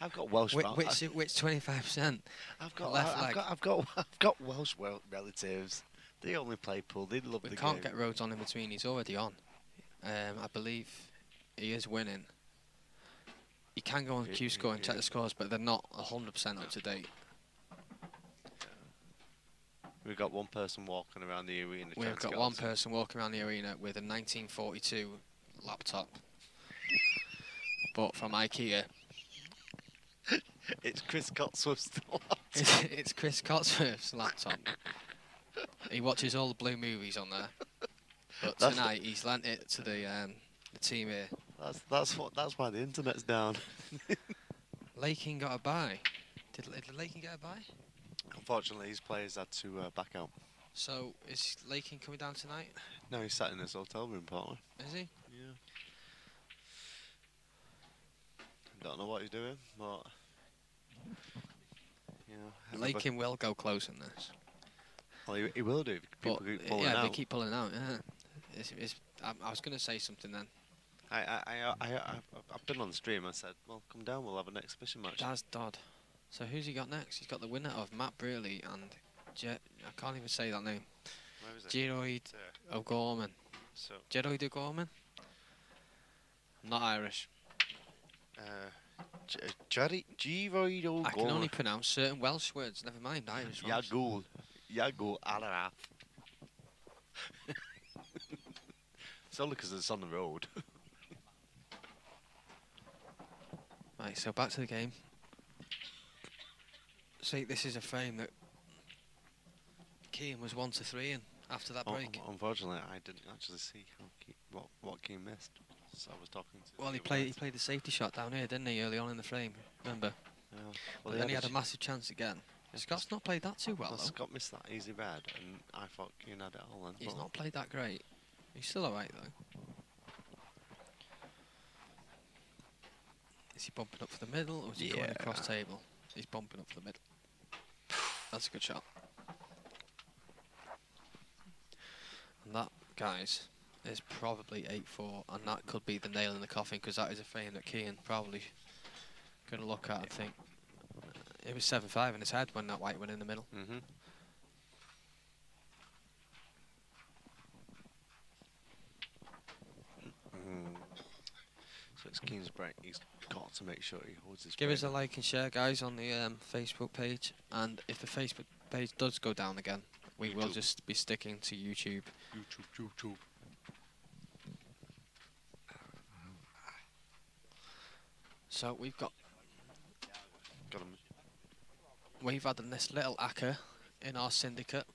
I've got Welsh. Which 25%? I've got left I've leg. got I've got I've got Welsh relatives. They only play pool. They love We the can't game. get Rhodes on in between. He's already on. I believe he is winning. You can go on Q score and check the scores, but they're not 100% up to date. We've got one person walking around the arena. We've got one person walking around the arena with a 1942 laptop, bought from IKEA. It's Chris Cotsworth's laptop. It's Chris Cotsworth's laptop. He watches all the Blue movies on there. But tonight he's lent it to the team here. That's why the internet's down. Lakin got a bye. Did Lakin get a bye? Unfortunately, his players had to back out. So is Lakin coming down tonight? No, he's sat in his hotel room, partner. Is he? Yeah. Don't know what he's doing, but Lakin will go close in this. Well, he will do. If people keep pulling yeah, out. they keep pulling out. Yeah. I was going to say something then. I've been on the stream. I said, well, come down. We'll have an exhibition match. Daz Dodd. So who's he got next? He's got the winner of Matt Brearley and I can't even say that name. Where is it? Geroid O'Gorman. So Geroid O'Gorman? I'm not Irish. Geroid O'Gorman. I can only pronounce certain Welsh words, never mind Irish ones. Yagul Alaraf. It's only because it's on the road. Right, so back to the game. See, this is a frame that Keane was 1-3 in after that break. Unfortunately, I didn't actually see what Keane missed. So I was talking to. Well, he played the safety shot down here, didn't he, early on in the frame? Remember? Yeah. Well, then he had a massive chance again. Scott's not played that too well, though. Scott missed that easy red, and I thought Keane had it all. Then He's not played that great. He's still alright, though. Is he bumping up for the middle, or is he going across table? He's bumping up for the middle. That's a good shot. And that, guys, is probably 8-4, and that could be the nail in the coffin, because that is a frame that Keane probably going to look at and think. It was 7-5 in his head when that white went in the middle. Mm-hmm. So it's Keane's break. He's got to make sure he holds his. Give us a like and share, guys, on the Facebook page. And if the Facebook page does go down again, we will just be sticking to YouTube. YouTube. So we've got Got him. We've had this little acca in our syndicate.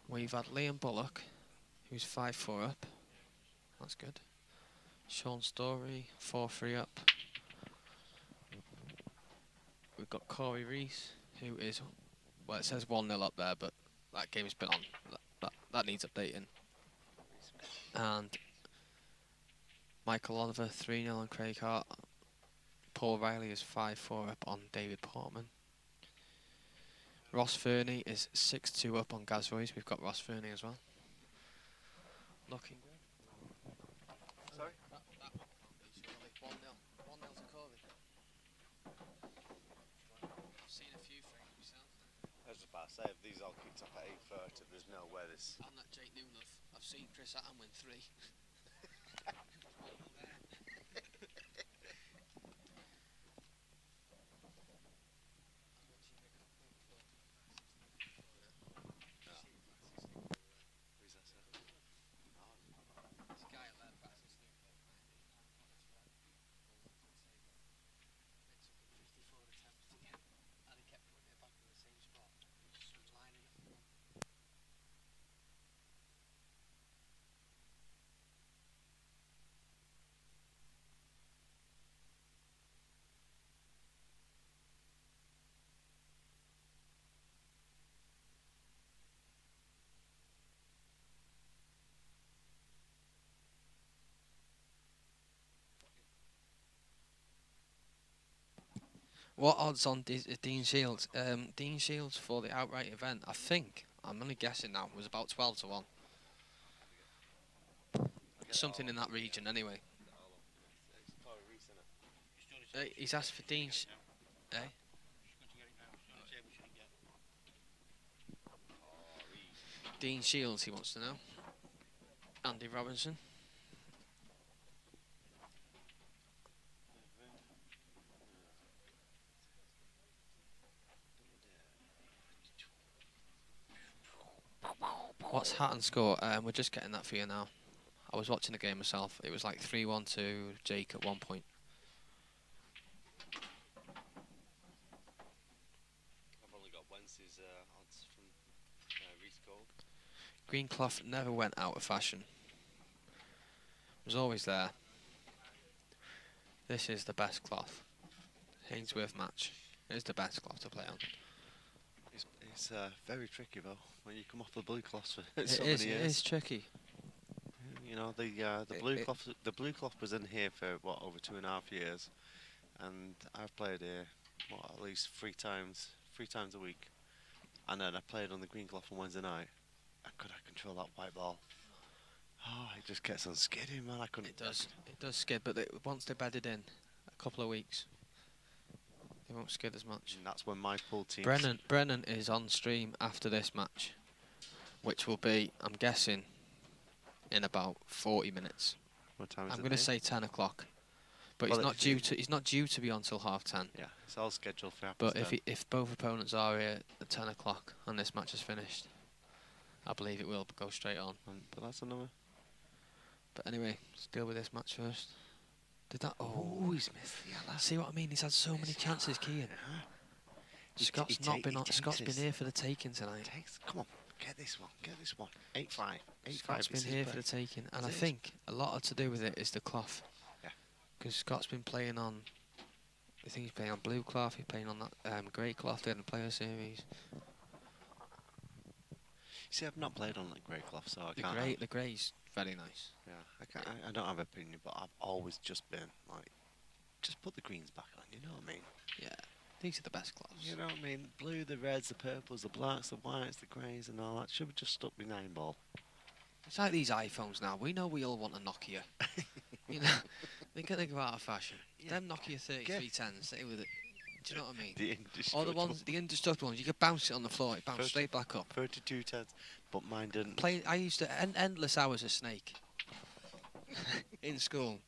We've had Liam Bullock, who's 5-4 up. That's good. Sean Story, 4-3 up. We've got Corey Reese, who is, well, it says 1-0 up there, but that game's been on. That needs updating. And Michael Oliver, 3-0 on Craig Hart. Paul Riley is 5-4 up on David Portman. Ross Fernie is 6-2 up on Gaz Royce. We've got Ross Fernie as well. Looking good. Sorry? That one, 1-0. 1-0 to Corey. I've seen a few frames myself. I was just about to say, if these all kicked off at 8:30, there's no way this. On that Jake Newnough, I've seen Chris Hatton win 3. What odds on Dean Shields? Dean Shields for the outright event, I think I'm only guessing now. It was about 12 to 1. Something in that region, anyway. He's asked for Dean. Eh? Dean Shields, he wants to know. Andy Robinson. What's Hatton score? We're just getting that for you now. I was watching the game myself. It was like 3-1 to Jake at one point. I've only got Wednesday's odds from Reese Gold. Green cloth never went out of fashion. It was always there. This is the best cloth. Hainsworth match. It is the best cloth to play on. It's very tricky though when you come off the blue cloth for It so many years. It is tricky. You know the blue cloth was in here for what, over 2.5 years, and I've played here at least three times a week, and then I played on the green cloth on Wednesday night. And could I control that white ball? Oh, it just gets on skidding, man. I couldn't. It does skid, but once they're bedded in, a couple of weeks, they won't skid as much. And that's when my pool team. Brennan is on stream after this match, which will be, I'm guessing, in about 40 minutes. What time is I'm it? going to say 10 o'clock, but Well, he's not due to be on till 10:30. Yeah, it's all scheduled for. But if both opponents are here at 10 o'clock and this match is finished, I believe it will go straight on. But that's another. But anyway, let's deal with this match first. Did that? Oh, he's missed the yellow. See what I mean? He's had so many chances, Kean. Scott's been here for the taking tonight. Come on, get this one. 8-5. Scott's been here for the taking, and I think a lot to do with it is the cloth. Yeah. Because Scott's been playing on. I think he's playing on blue cloth. He's playing on that grey cloth in the player series. See, I've not played on the grey cloth, so I can't. The grey's very nice. Yeah, I don't have an opinion, but I've always just been like, just put the greens back on. You know what I mean? Yeah, these are the best cloths. You know what I mean? Blue, the reds, the purples, the blacks, the whites, the greys, and all that should have just stuck with 9-ball. It's like these iPhones now. We know we all want a Nokia. You know, they're gonna go out of fashion. Yeah. Them Nokia 3310s, stay with it. Do you know what I mean? The indestructible. The indestructible ones, you could bounce it on the floor, it bounced straight back up. 3210s, but mine didn't. I used to endless hours of Snake in school.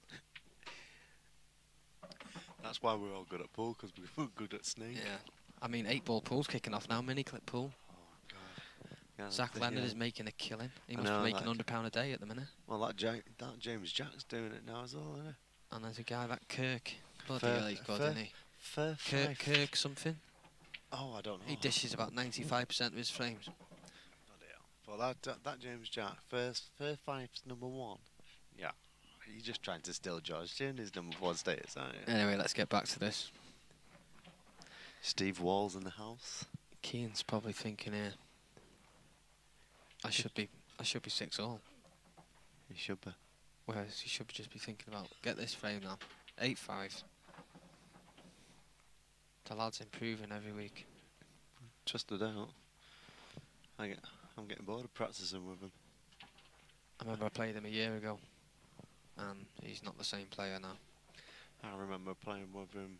That's why we're all good at pool, because we were good at Snake. Yeah, I mean 8-ball pool's kicking off now, mini clip pool. Oh God. Yeah, Zach Leonard is making a killing. He must be making £100 a day at the minute. Well, that James Jack's doing it now as well, isn't he? And there's a guy, that Kirk. Bloody hell, he's good, isn't he? Kirk something. Oh, I don't know. He dishes about 95% of his frames. Bloody hell. Well, that James Jack, first five's number 1. Yeah. You're just trying to steal George Tierney's number 1 status, aren't you? Anyway, let's get back to this. Steve Wall's in the house. Keane's probably thinking here, I should be 6-all. He should be. Whereas he should just be thinking about, get this frame now. 8-5. The lad's improving every week. Just it out. I'm getting bored of practicing with him. I remember I played him a year ago, and he's not the same player now. I remember playing with him,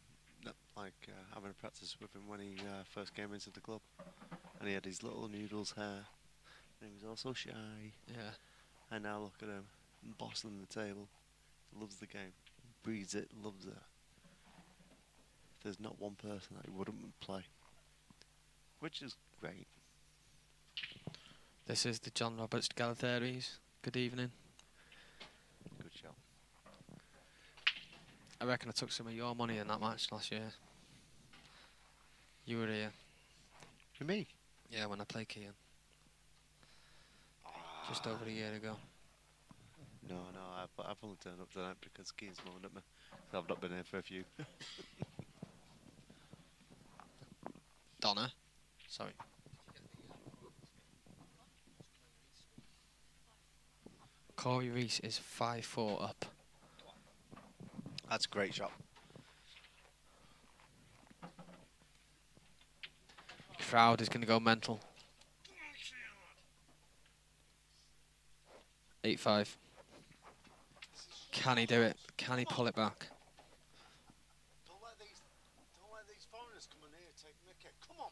having a practice with him when he first came into the club, and he had his little noodles hair, and he was also shy. Yeah. And now look at him, bossing the table, loves the game, breathes it, loves it. There's not one person that he wouldn't play, which is great. This is the John Roberts Galatharies. Good evening. Good show. I reckon I took some of your money in that match last year. You were here. For me? Yeah, when I played Keane. Just over a year ago. No, I've only turned up tonight because Keane's moaned at me. So I've not been here for a few. Donna. Sorry. Corey Reese is 5-4 up. That's a great shot. Crowd is going to go mental. 8-5. Can he do it? Can he pull it back? Don't let these foreigners come in here and take Mickey. Come on.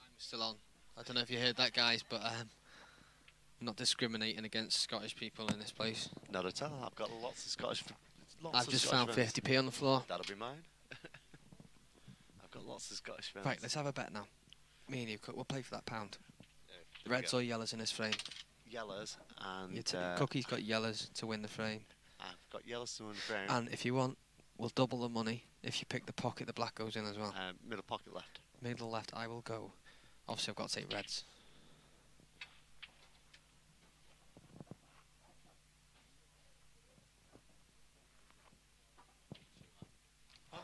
I'm still on. I don't know if you heard that, guys, but not discriminating against Scottish people in this place. Not at all. I've got lots of Scottish. I've just found 50p on the floor. That'll be mine. I've got lots of Scottish friends. Right, let's have a bet now. Me and you, we'll play for that pound. Yeah, Reds or yellows in this frame? Yellows and Cookie's got yellows to win the frame. I've got yellows to win the frame. And if you want, we'll double the money. If you pick the pocket, the black goes in as well. Middle pocket left. Middle left, I will go. Obviously, I've got to take reds. No.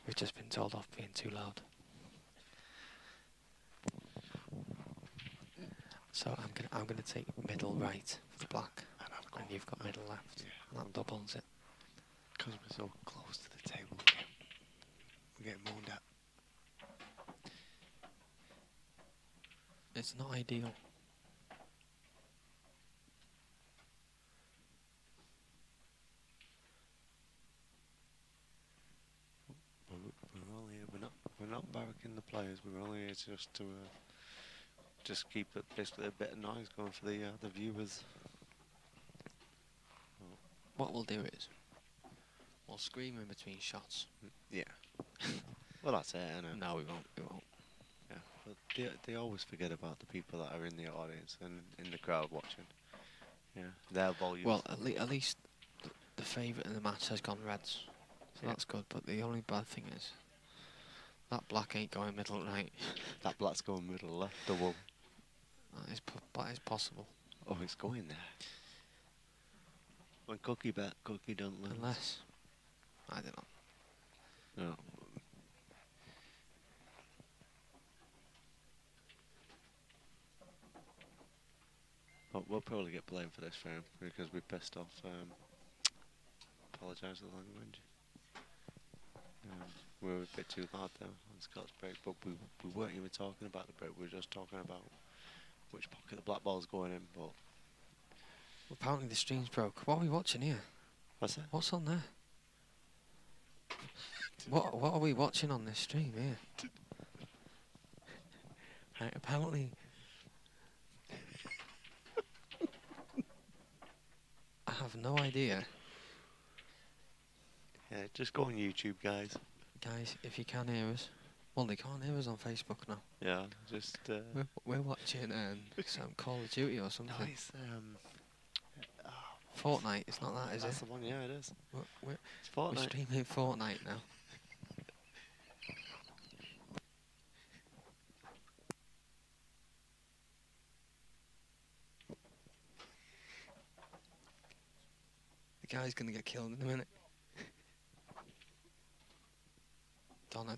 We've just been told off being too loud. So I'm gonna take middle right for the black, and you've got middle left. Yeah. That doubles it. Because we're so close to the table, we're getting moaned at. It's not ideal. We're not barracking the players. We're only here just to just keep it basically a bit of noise going for the viewers. What we'll do is we'll scream in between shots. Yeah. Well, that's it, isn't it? No, we won't. We won't. Yeah. But they always forget about the people that are in the audience and in the crowd watching. Yeah. Their volume. Well, at least the favourite in the match has gone reds, so that's good. But the only bad thing is that black ain't going middle right. That black's going middle left double. That is possible. Oh, it's going there. When Cookie bet, Cookie don't lose. Unless I don't know. No. But we'll probably get blamed for this frame because we pissed off. Apologise for the language. We were a bit too loud there on Scott's break, but we weren't even talking about the break. We were just talking about which pocket the black ball's going in. But Apparently the stream's broke. What are we watching here? what's that? What's on there? What are we watching on this stream here? Right, apparently I have no idea. Yeah, just go on YouTube, guys. Guys, if you can hear us. Well, they can't hear us on Facebook now. Yeah, just. We're watching some Call of Duty or something. No, it's Fortnite, it's not that, is that's it? the one, yeah, it is. We're It's Fortnite. streaming Fortnite now. The guy's gonna get killed in a minute. Donna.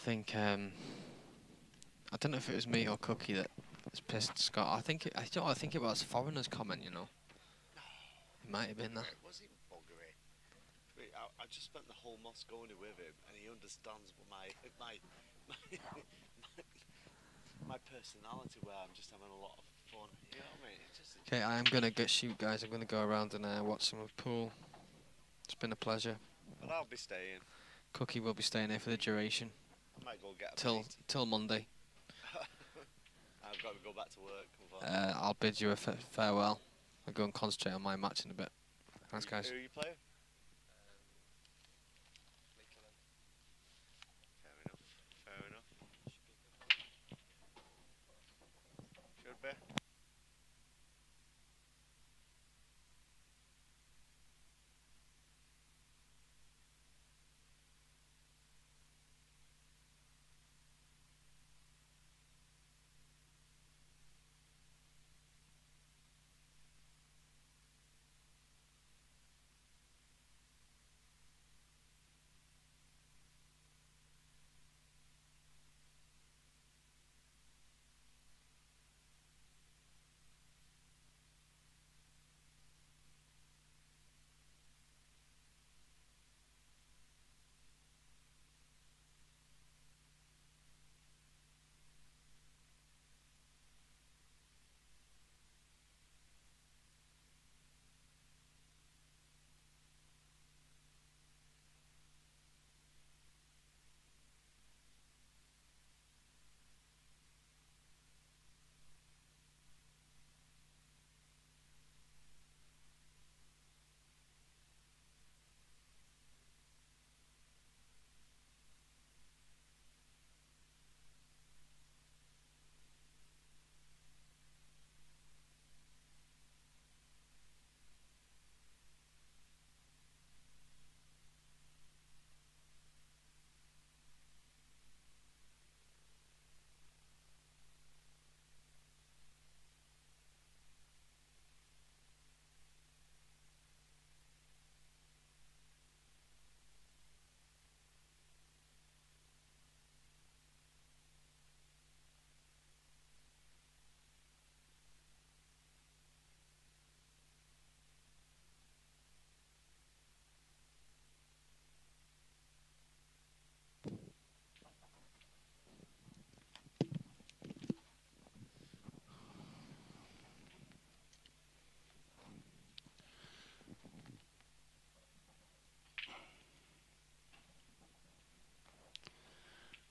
think I don't know if it was me or Cookie that has pissed Scott. I think it was foreigners comment. You know, it might have been that. It was even buggery. I just spent the whole Moscone with him, and he understands my my personality, where I'm just having a lot of fun. You know what I mean? It's just Okay, I am gonna shoot, guys. I'm gonna go around and watch some of the pool. It's been a pleasure. But I'll be staying. Cookie will be staying here for the duration I might go get a till Monday. I've got to go back to work. I'll bid you a farewell. I'll go and concentrate on my match in a bit. Thanks, guys. Who are you playing? Fair enough. Should be.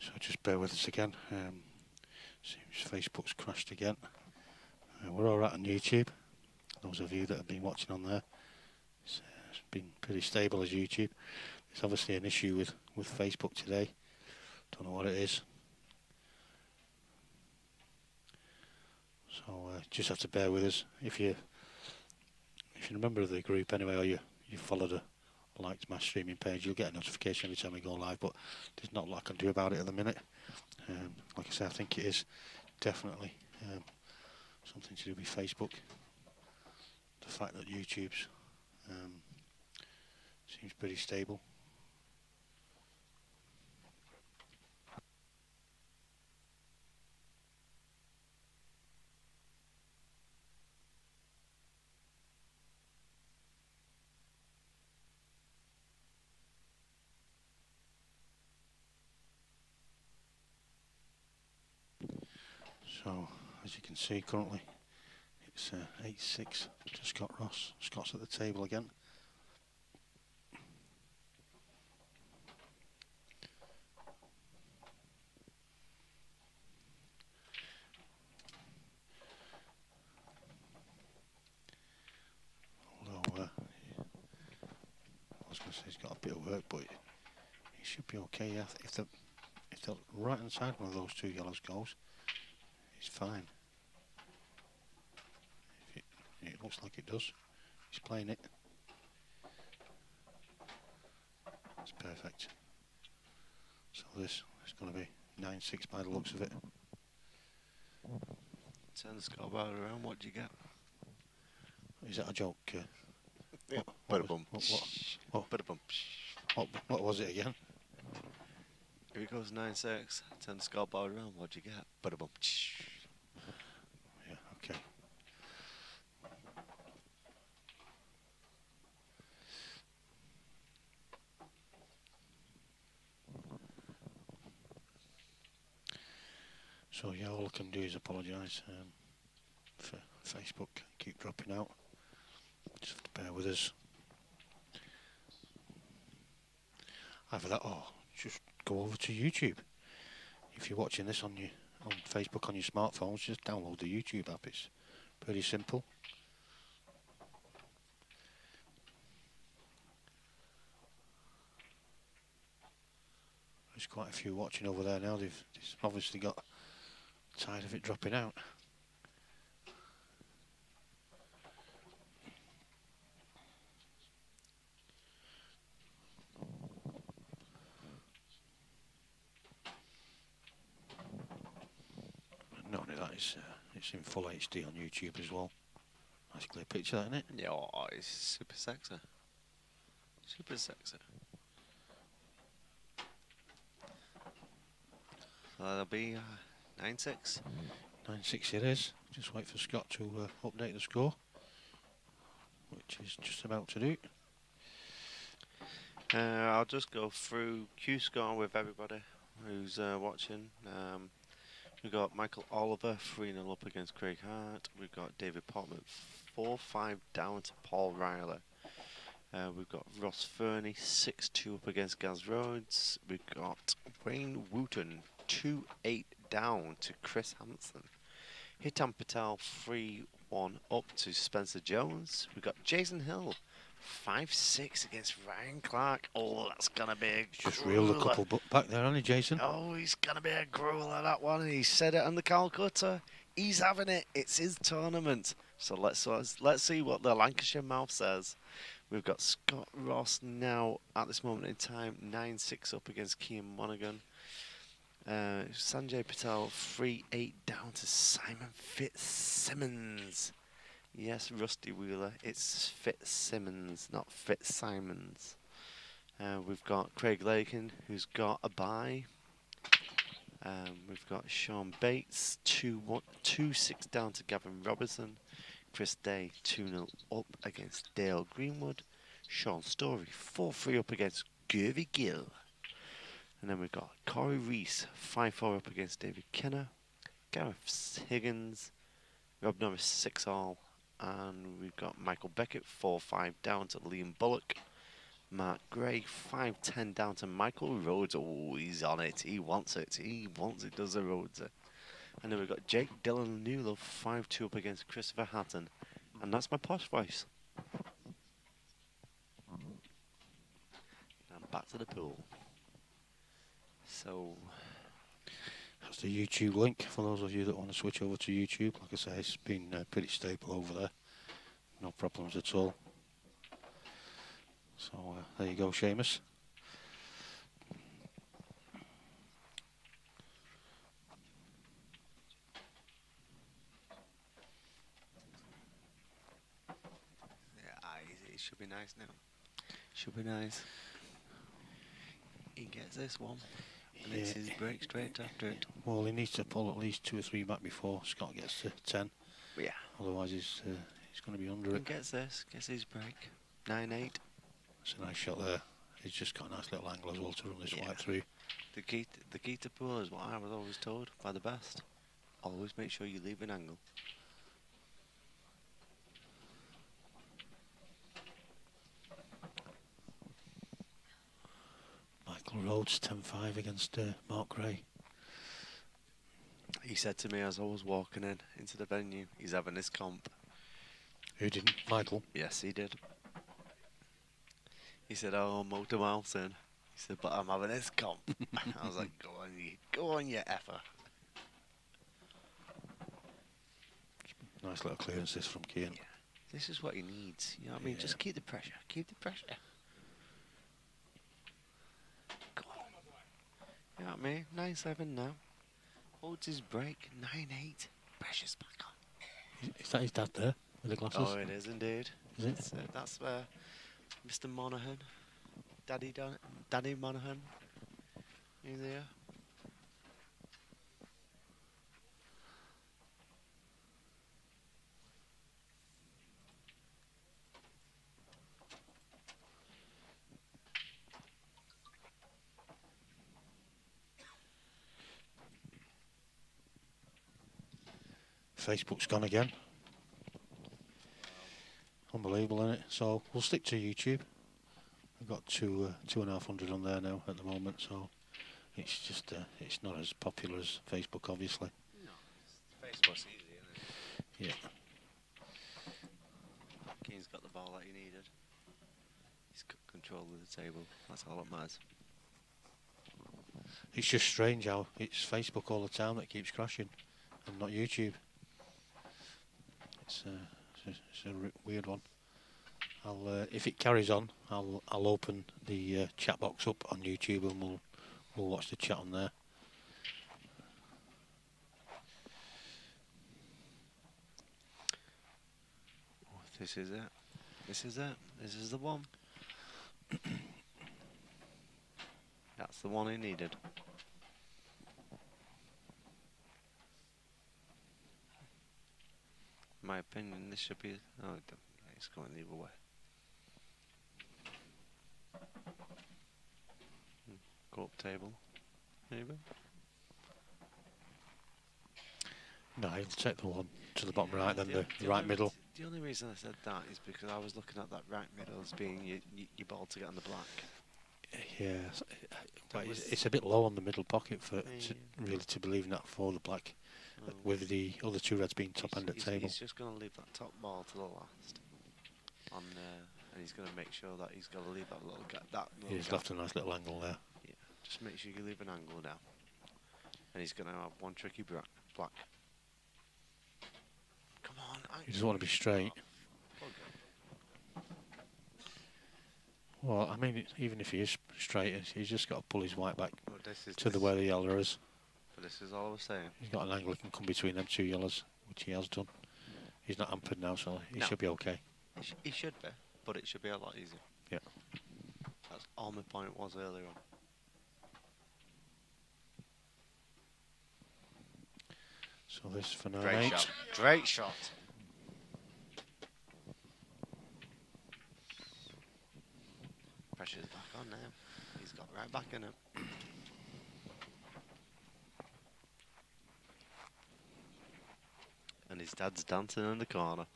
So just bear with us again. Seems Facebook's crashed again. We're all right on YouTube. Those of you that have been watching on there, it's been pretty stable as YouTube. It's obviously an issue with Facebook today. Don't know what it is. So just have to bear with us. If you're a member of the group anyway, or you followed a liked my streaming page, you'll get a notification every time we go live, but there's not a lot I can do about it at the minute. Like I say, I think it is definitely something to do with Facebook. The fact that YouTube's seems pretty stable. So, as you can see, currently it's 8-6 to Scott Ross. Scott's at the table again. Although, I was going to say he's got a bit of work, but he should be okay. Yeah, if the right hand side one of those two yellows goes, he's fine. It looks like it does. He's playing it. It's perfect. So this is going to be 9-6 by the looks of it. Turn the scoreboard around. What do you get? Is that a joke? Yeah. What Bada bum. what Bada bum. what was it again? If it goes 9-6, turn the scoreboard around. What'd you get? Ba-da-bum. Yeah, okay. So yeah, all I can do is apologise for Facebook keep dropping out. Just have to bear with us. Either that or just go over to YouTube. If you're watching this on Facebook on your smartphones, just download the YouTube app. It's pretty simple. There's quite a few watching over there now. They've obviously got tired of it dropping out. Not only that, it's in full HD on YouTube as well. Nice clear picture, that, isn't it? Yeah, oh, it's super sexy. Super sexy. So that'll be 9-6. 9-6 it is. Just wait for Scott to update the score, which is just about to do. I'll just go through Q score with everybody who's watching. We've got Michael Oliver 3-0 up against Craig Hart. We've got David Portman 4-5 down to Paul Riley. We've got Ross Fernie 6-2 up against Gaz Rhodes. We've got Wayne Wooten 2-8 down to Chris Hansen. Hitam Patel 3-1 up to Spencer Jones. We've got Jason Hill 5-6 against Ryan Clark. Oh, that's gonna be a Just reeled a couple back there, hasn't he, Jason? Oh, he's gonna be a grueler, that one. He said it on the Calcutta. He's having it. It's his tournament. So let's see what the Lancashire mouth says. We've got Scott Ross now at this moment in time 9-6 up against Kean Monaghan. Sanjay Patel 3-8 down to Simon Fitzsimmons. Yes, Rusty Wheeler, it's Fitzsimmons, not Fitzsimons. We've got Craig Lakin, who's got a bye. We've got Sean Bates 2-6 down to Gavin Robertson. Chris Day 2-0 up against Dale Greenwood. Sean Story 4-3 up against Gervie Gill. And then we've got Corey Reese 5-4 up against David Kenner. Gareth Higgins, Rob Norris 6-all. And we've got Michael Beckett 4-5 down to Liam Bullock. Mark Gray 5-10 down to Michael Rhodes. Oh, he's on it. He wants it. He wants it, does the Rhodes. And then we've got Jake Dillon Newlove 5-2 up against Christopher Hatton. And that's my posh voice. And back to the pool. So That's the YouTube link for those of you that want to switch over to YouTube. Like I say, it's been pretty stable over there. No problems at all. So there you go, Seamus. yeah, it should be nice now. Should be nice. He gets this one. And it's his break straight after it. Well, he needs to pull at least 2 or 3 back before Scott gets to 10. Yeah. Otherwise, he's going to be under And it. gets this. Gets his break. 9-8. It's a nice shot there. He's just got a nice little angle as well to run this white through. The key to pool is what I was always told by the best. Always make sure you leave an angle. Michael Rhodes 10-5 against Mark Gray. He said to me as I was walking into the venue, he's having this comp. Who didn't? Michael? Yes, he did. He said, "Oh, motor miles in." He said, "But I'm having this comp." I was like, go on, you effer." Nice little clearance this from Kean. Yeah. This is what he needs. You know what I mean? Just keep the pressure. Keep the pressure. Go on. You know what I mean? 9-7 now. Holds his break. 9-8. Pressure's back on. Is that his dad there with the glasses? Oh, it is indeed. Is it? That's Mr. Monaghan. Daddy Monaghan. You there? Facebook's gone again. Unbelievable, isn't it? So we'll stick to YouTube. We've got 2,500 on there now at the moment, so it's just it's not as popular as Facebook, obviously. No, Facebook's easy, isn't it? Yeah. Keane's got the ball that he needed. He's got control of the table. That's all that matters. It's just strange how it's Facebook all the time that keeps crashing, and not YouTube. It's a weird one. I'll if it carries on, I'll open the chat box up on YouTube and we'll watch the chat on there. Oh, this is it. This is it. This is the one. That's the one he needed. In my opinion, this should be. Oh, it's going the other way. Go up table, maybe. No, he'll take the one to the bottom right, then the right middle. The only reason I said that is because I was looking at that right middle as being your ball to get on the black. Yeah, but it's a bit low on the middle pocket for really to believe in that for the black, with the other two reds being top end at table. He's just going to leave that top ball to the last, and he's going to make sure that he's got to leave that little gap. He's left a nice little angle there. Yeah, just make sure you leave an angle down, and he's going to have one tricky black. Come on, he doesn't want to be straight. Well, I mean, even if he is straight, he's just got to pull his white back to the way the yellow is. But this is all I was saying. He's got an angle that can come between them two yellows, which he has done. He's not hampered now, so he should be okay. He should be, but it should be a lot easier. Yeah. That's all my point was earlier on. So this for 9-8. Great shot. Great shot. Pressure's back on now. He's got right back in it. And his dad's dancing in the corner.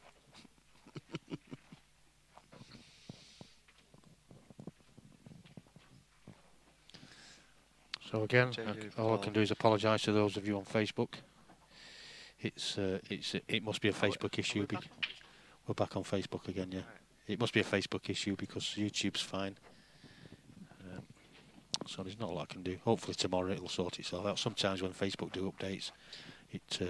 So again, all I can do is apologise to those of you on Facebook. It must be a Facebook issue. We're back on Facebook again, yeah. Right. It must be a Facebook issue because YouTube's fine. So there's not a lot I can do. Hopefully tomorrow it'll sort itself out. Sometimes when Facebook do updates, it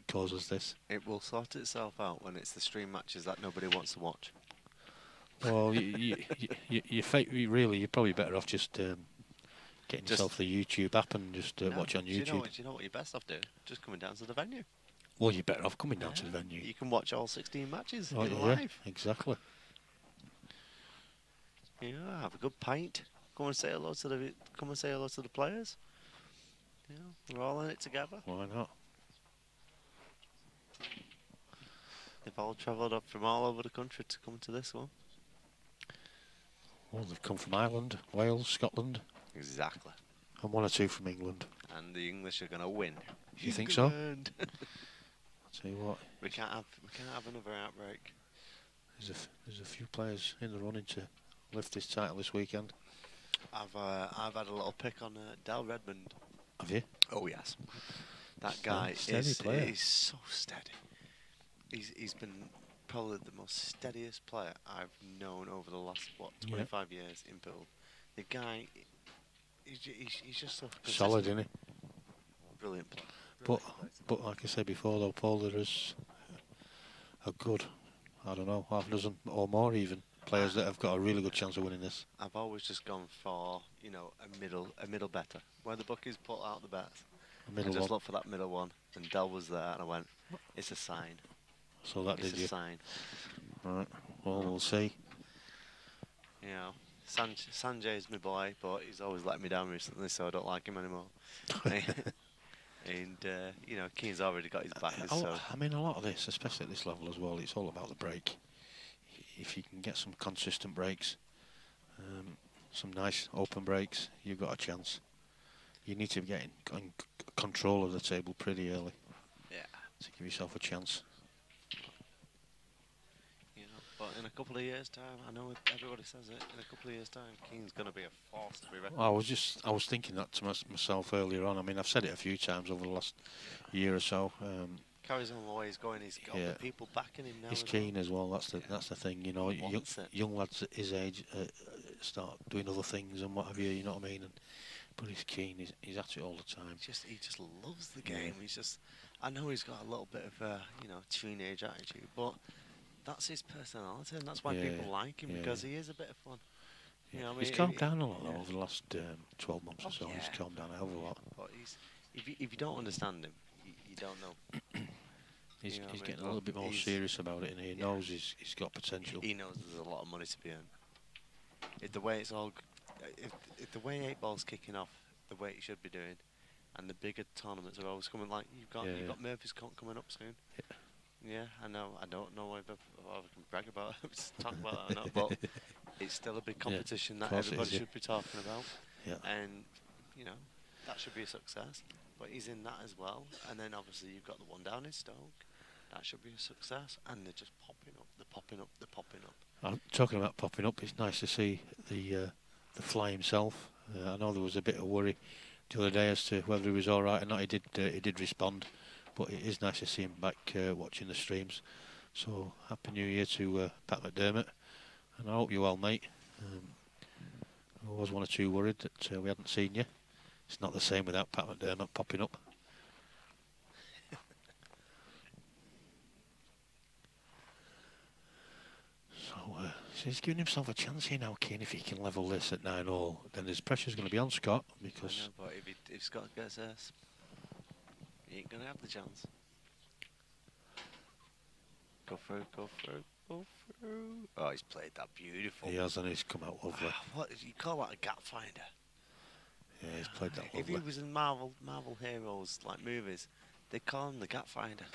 causes this. It will sort itself out when it's the stream matches that nobody wants to watch. Well, you're probably better off just getting yourself the YouTube app and just watch on YouTube. Do you know what you're best off doing? Just coming down to the venue. Well, you're better off coming down to the venue. You can watch all 16 matches live. Exactly. Yeah, have a good pint. Come and say hello to the players. Yeah, we're all in it together. Why not? They've all travelled up from all over the country to come to this one. Well, they've come from Ireland, Wales, Scotland. Exactly. And one or two from England. And the English are going to win. You think so? I'll tell you what. We can't have another outbreak. There's a few players in the running to lift this title this weekend. I've had a little pick on Del Redmond. Have you? Oh yes. That guy is so steady. He's been probably the most steadiest player I've known over the last 25 years in pool. The guy, he's just so consistent. Solid, isn't he? Brilliant player. But like I said before, though, Paul, there is a good, I don't know, half a dozen or more even players that have got a really good chance of winning this. I've always just gone for a middle better. Where the bookies put out the bets, I just looked for that middle one, and Del was there, and I went, it's a sign. So that did you? It's a sign. Right. Well, we'll see. You know, Sanjay's my boy, but he's always let me down recently, so I don't like him anymore. And you know, Keane's already got his backers, so I mean, a lot of this, especially at this level as well, it's all about the break. If you can get some consistent breaks, some nice open breaks, you've got a chance. You need to get in control of the table pretty early. yeah. To give yourself a chance. You know, but in a couple of years' time, I know everybody says it. In a couple of years' time, Keane's going to be a force to be reckoned. Well, I was thinking that to myself earlier on. I mean, I've said it a few times over the last year or so. Carries on the way he's going. He's got the people backing him now. He's as keen well. as well. That's the thing. You know, young lads at his age start doing other things and what have you. You know what I mean? But he's keen. He's at it all the time. He just loves the game. He's just. I know he's got a little bit of a teenage attitude, but that's his personality, and that's why people like him because he is a bit of fun. Yeah. You know, He's calmed down a lot though, over the last 12 months or so. Yeah. He's calmed down a hell of a lot. But if you don't understand him, you don't know. He's getting a little bit more serious about it, and he knows he's got potential. He knows there's a lot of money to be earned. If the way it's all, if the way 8 Ball's kicking off, the way it should be doing, and the bigger tournaments are always coming, like you've got Murphy's Cup coming up soon. Yeah, I know. I don't know if I can brag about it, talk about that or not, but it's still a big competition that everybody should be talking about. Yeah. And you know, that should be a success. But he's in that as well, and then obviously you've got the one down in Stoke. That should be a success, and they're just popping up. They're popping up. They're popping up. I'm talking about popping up. It's nice to see the Fly himself. I know there was a bit of worry the other day as to whether he was all right or not. He did respond, but it is nice to see him back watching the streams. So happy New Year to Pat McDermott, and I hope you're well, mate. I was 1 or 2 worried that we hadn't seen you. It's not the same without Pat McDermott popping up. So he's giving himself a chance here now, Keane. If he can level this at 9-all, then his pressure's going to be on Scott because. I know, but if Scott gets this, he ain't going to have the chance. Go through, go through, go through. Oh, he's played that beautiful. He has, and he's come out lovely. What you call that, a gap finder? Yeah, he's played that lovely. If he was in Marvel heroes like movies, they'd call him the gap finder.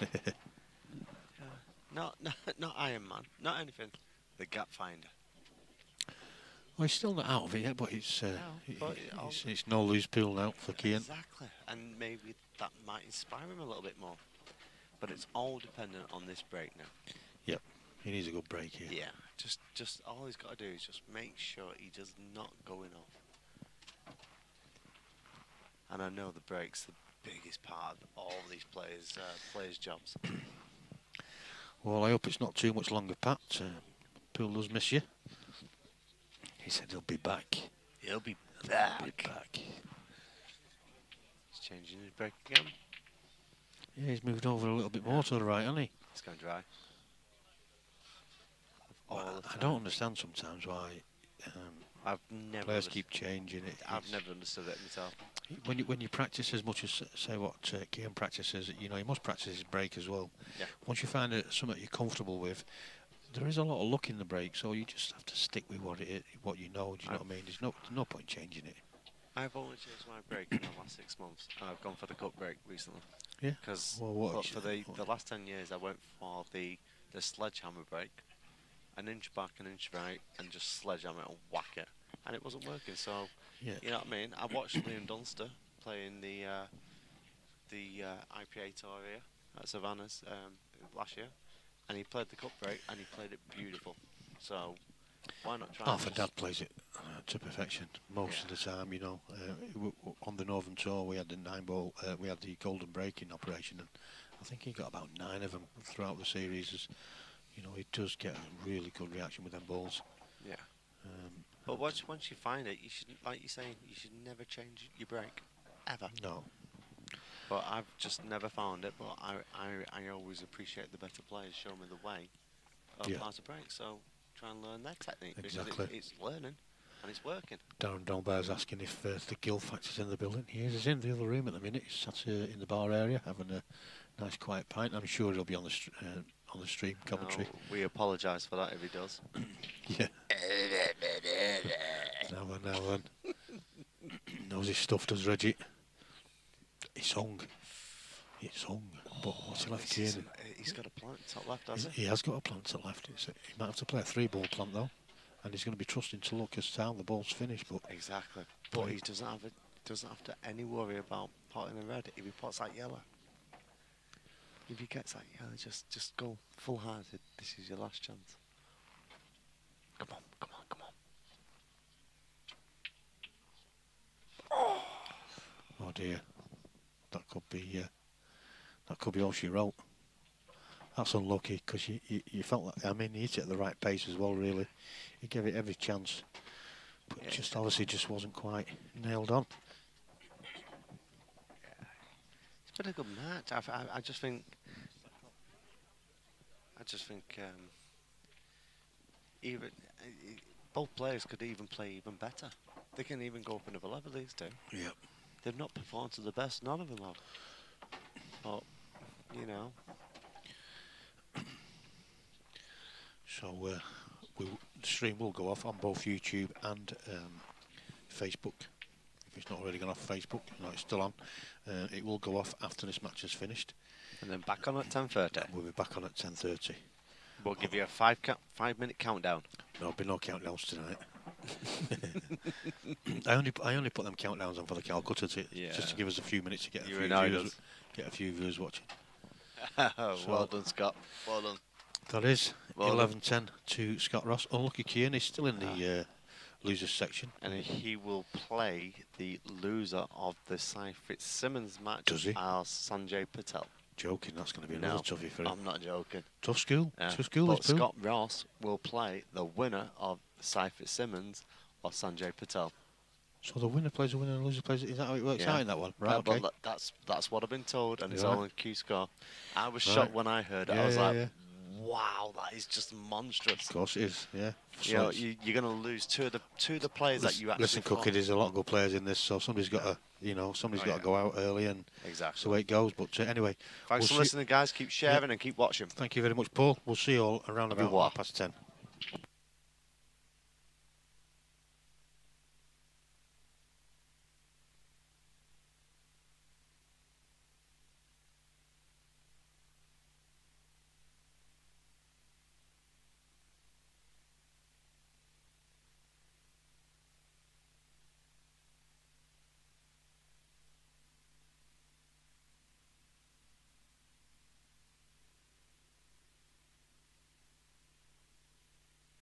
Not Iron Man, not anything. The gap finder. Well, he's still not out of it yet, but it's no lose pool now for Keane. Exactly, and maybe that might inspire him a little bit more. But it's all dependent on this break now. Yep, he needs a good break here. Yeah, just all he's got to do is just make sure he does not going off. And I know the break's the biggest part of all these players' jobs. Well, I hope it's not too much longer, Pat. Poole does miss you. He said he'll be back. He'll be back. He's changing his break again. Yeah, he's moved over a little bit more to the right, hasn't he? It's going dry. Well, I don't understand sometimes why players keep changing it. I've never understood it myself. When you practice as much as say what Keane practices, you know, you must practice his break as well. Yeah. Once you find something you're comfortable with, there is a lot of luck in the break, so you just have to stick with what you know. Do you know what I mean? There's no point changing it. I've only changed my break in the last 6 months, and I've gone for the cup break recently. Yeah. Because for the last 10 years, I went for the sledgehammer break, an inch back, an inch right, and just sledgehammer and whack it, and it wasn't working. So, yeah. You know what I mean? I watched Liam Dunster playing the IPA tour here at Savannah's last year, and he played the cup break, and he played it beautiful. So why not try? Arthur Dad plays it to perfection most of the time. You know, on the Northern Tour we had the 9-ball, we had the golden breaking operation, and I think he got about 9 of them throughout the series. You know, he does get a really good reaction with them balls. Yeah. But once you find it, you should, like you're saying, you should never change your break, ever. No. But I've just never found it. But I always appreciate the better players show me the way of how to break. So try and learn their technique. Exactly. Because it's learning and it's working. Darren Dolbear's asking if the Gill factor's in the building. He is. He's in the other room at the minute. He's sat in the bar area having a nice quiet pint. I'm sure he'll be on the stream commentary. No, we apologise for that if he does. Yeah. Now then. Knows his stuff, does Reggie. It's hung. It's hung. But what's he left here? He's got a plant top left, has he? He has got a plant top left. He might have to play a 3-ball plant though. And he's going to be trusting to look as to how the ball's finished. But exactly. But he doesn't have to any worry about potting a red if he pots that yellow. If he gets that yellow, just go full-hearted. This is your last chance. Come on, come on, come on. oh dear, that could be all she wrote. That's unlucky because you felt like, I mean, he hit it at the right pace as well. Really, he gave it every chance, but yeah, just obviously just wasn't quite nailed on. Yeah. It's been a good match. I just think. Even both players could even play even better. They can even go up another level. These two. Yeah. They've not performed to the best. None of them have. But you know. So the stream will go off on both YouTube and Facebook. If it's not already gone off Facebook, no, it's still on. It will go off after this match is finished. And then back on at 10:30. We'll be back on at 10:30. We'll give you a 5-minute countdown. There'll be no countdowns tonight. I only put them countdowns on for the Calcutta just to give us a few minutes to get a few viewers watching. Well done, Scott. Well done. That is 11-10 to Scott Ross. Unlucky Keane is still in the losers section. And he will play the loser of the Cy Fitzsimmons match. Does he? As Sanjay Patel. Joking, that's going to be another toughie for him. I'm not joking. Tough school. Yeah. Tough school. But Scott Ross will play the winner of Cy Fitzsimmons or Sanjay Patel. So the winner plays the winner and the loser plays it. Is that how it works out in that one? Right, okay. Well, that's what I've been told, and it's all in Q score. I was shocked when I heard it. Yeah, I was like, wow, that is just monstrous. Of course it is, yeah. You know, you're going to lose two of the players that you actually. Listen, Cookie, there's a lot of good players in this, so somebody's got to, somebody's got to go out early, and that's the way it goes. But anyway, thanks for listening, guys. Keep sharing and keep watching. Thank you very much, Paul. We'll see you all around about 10:30.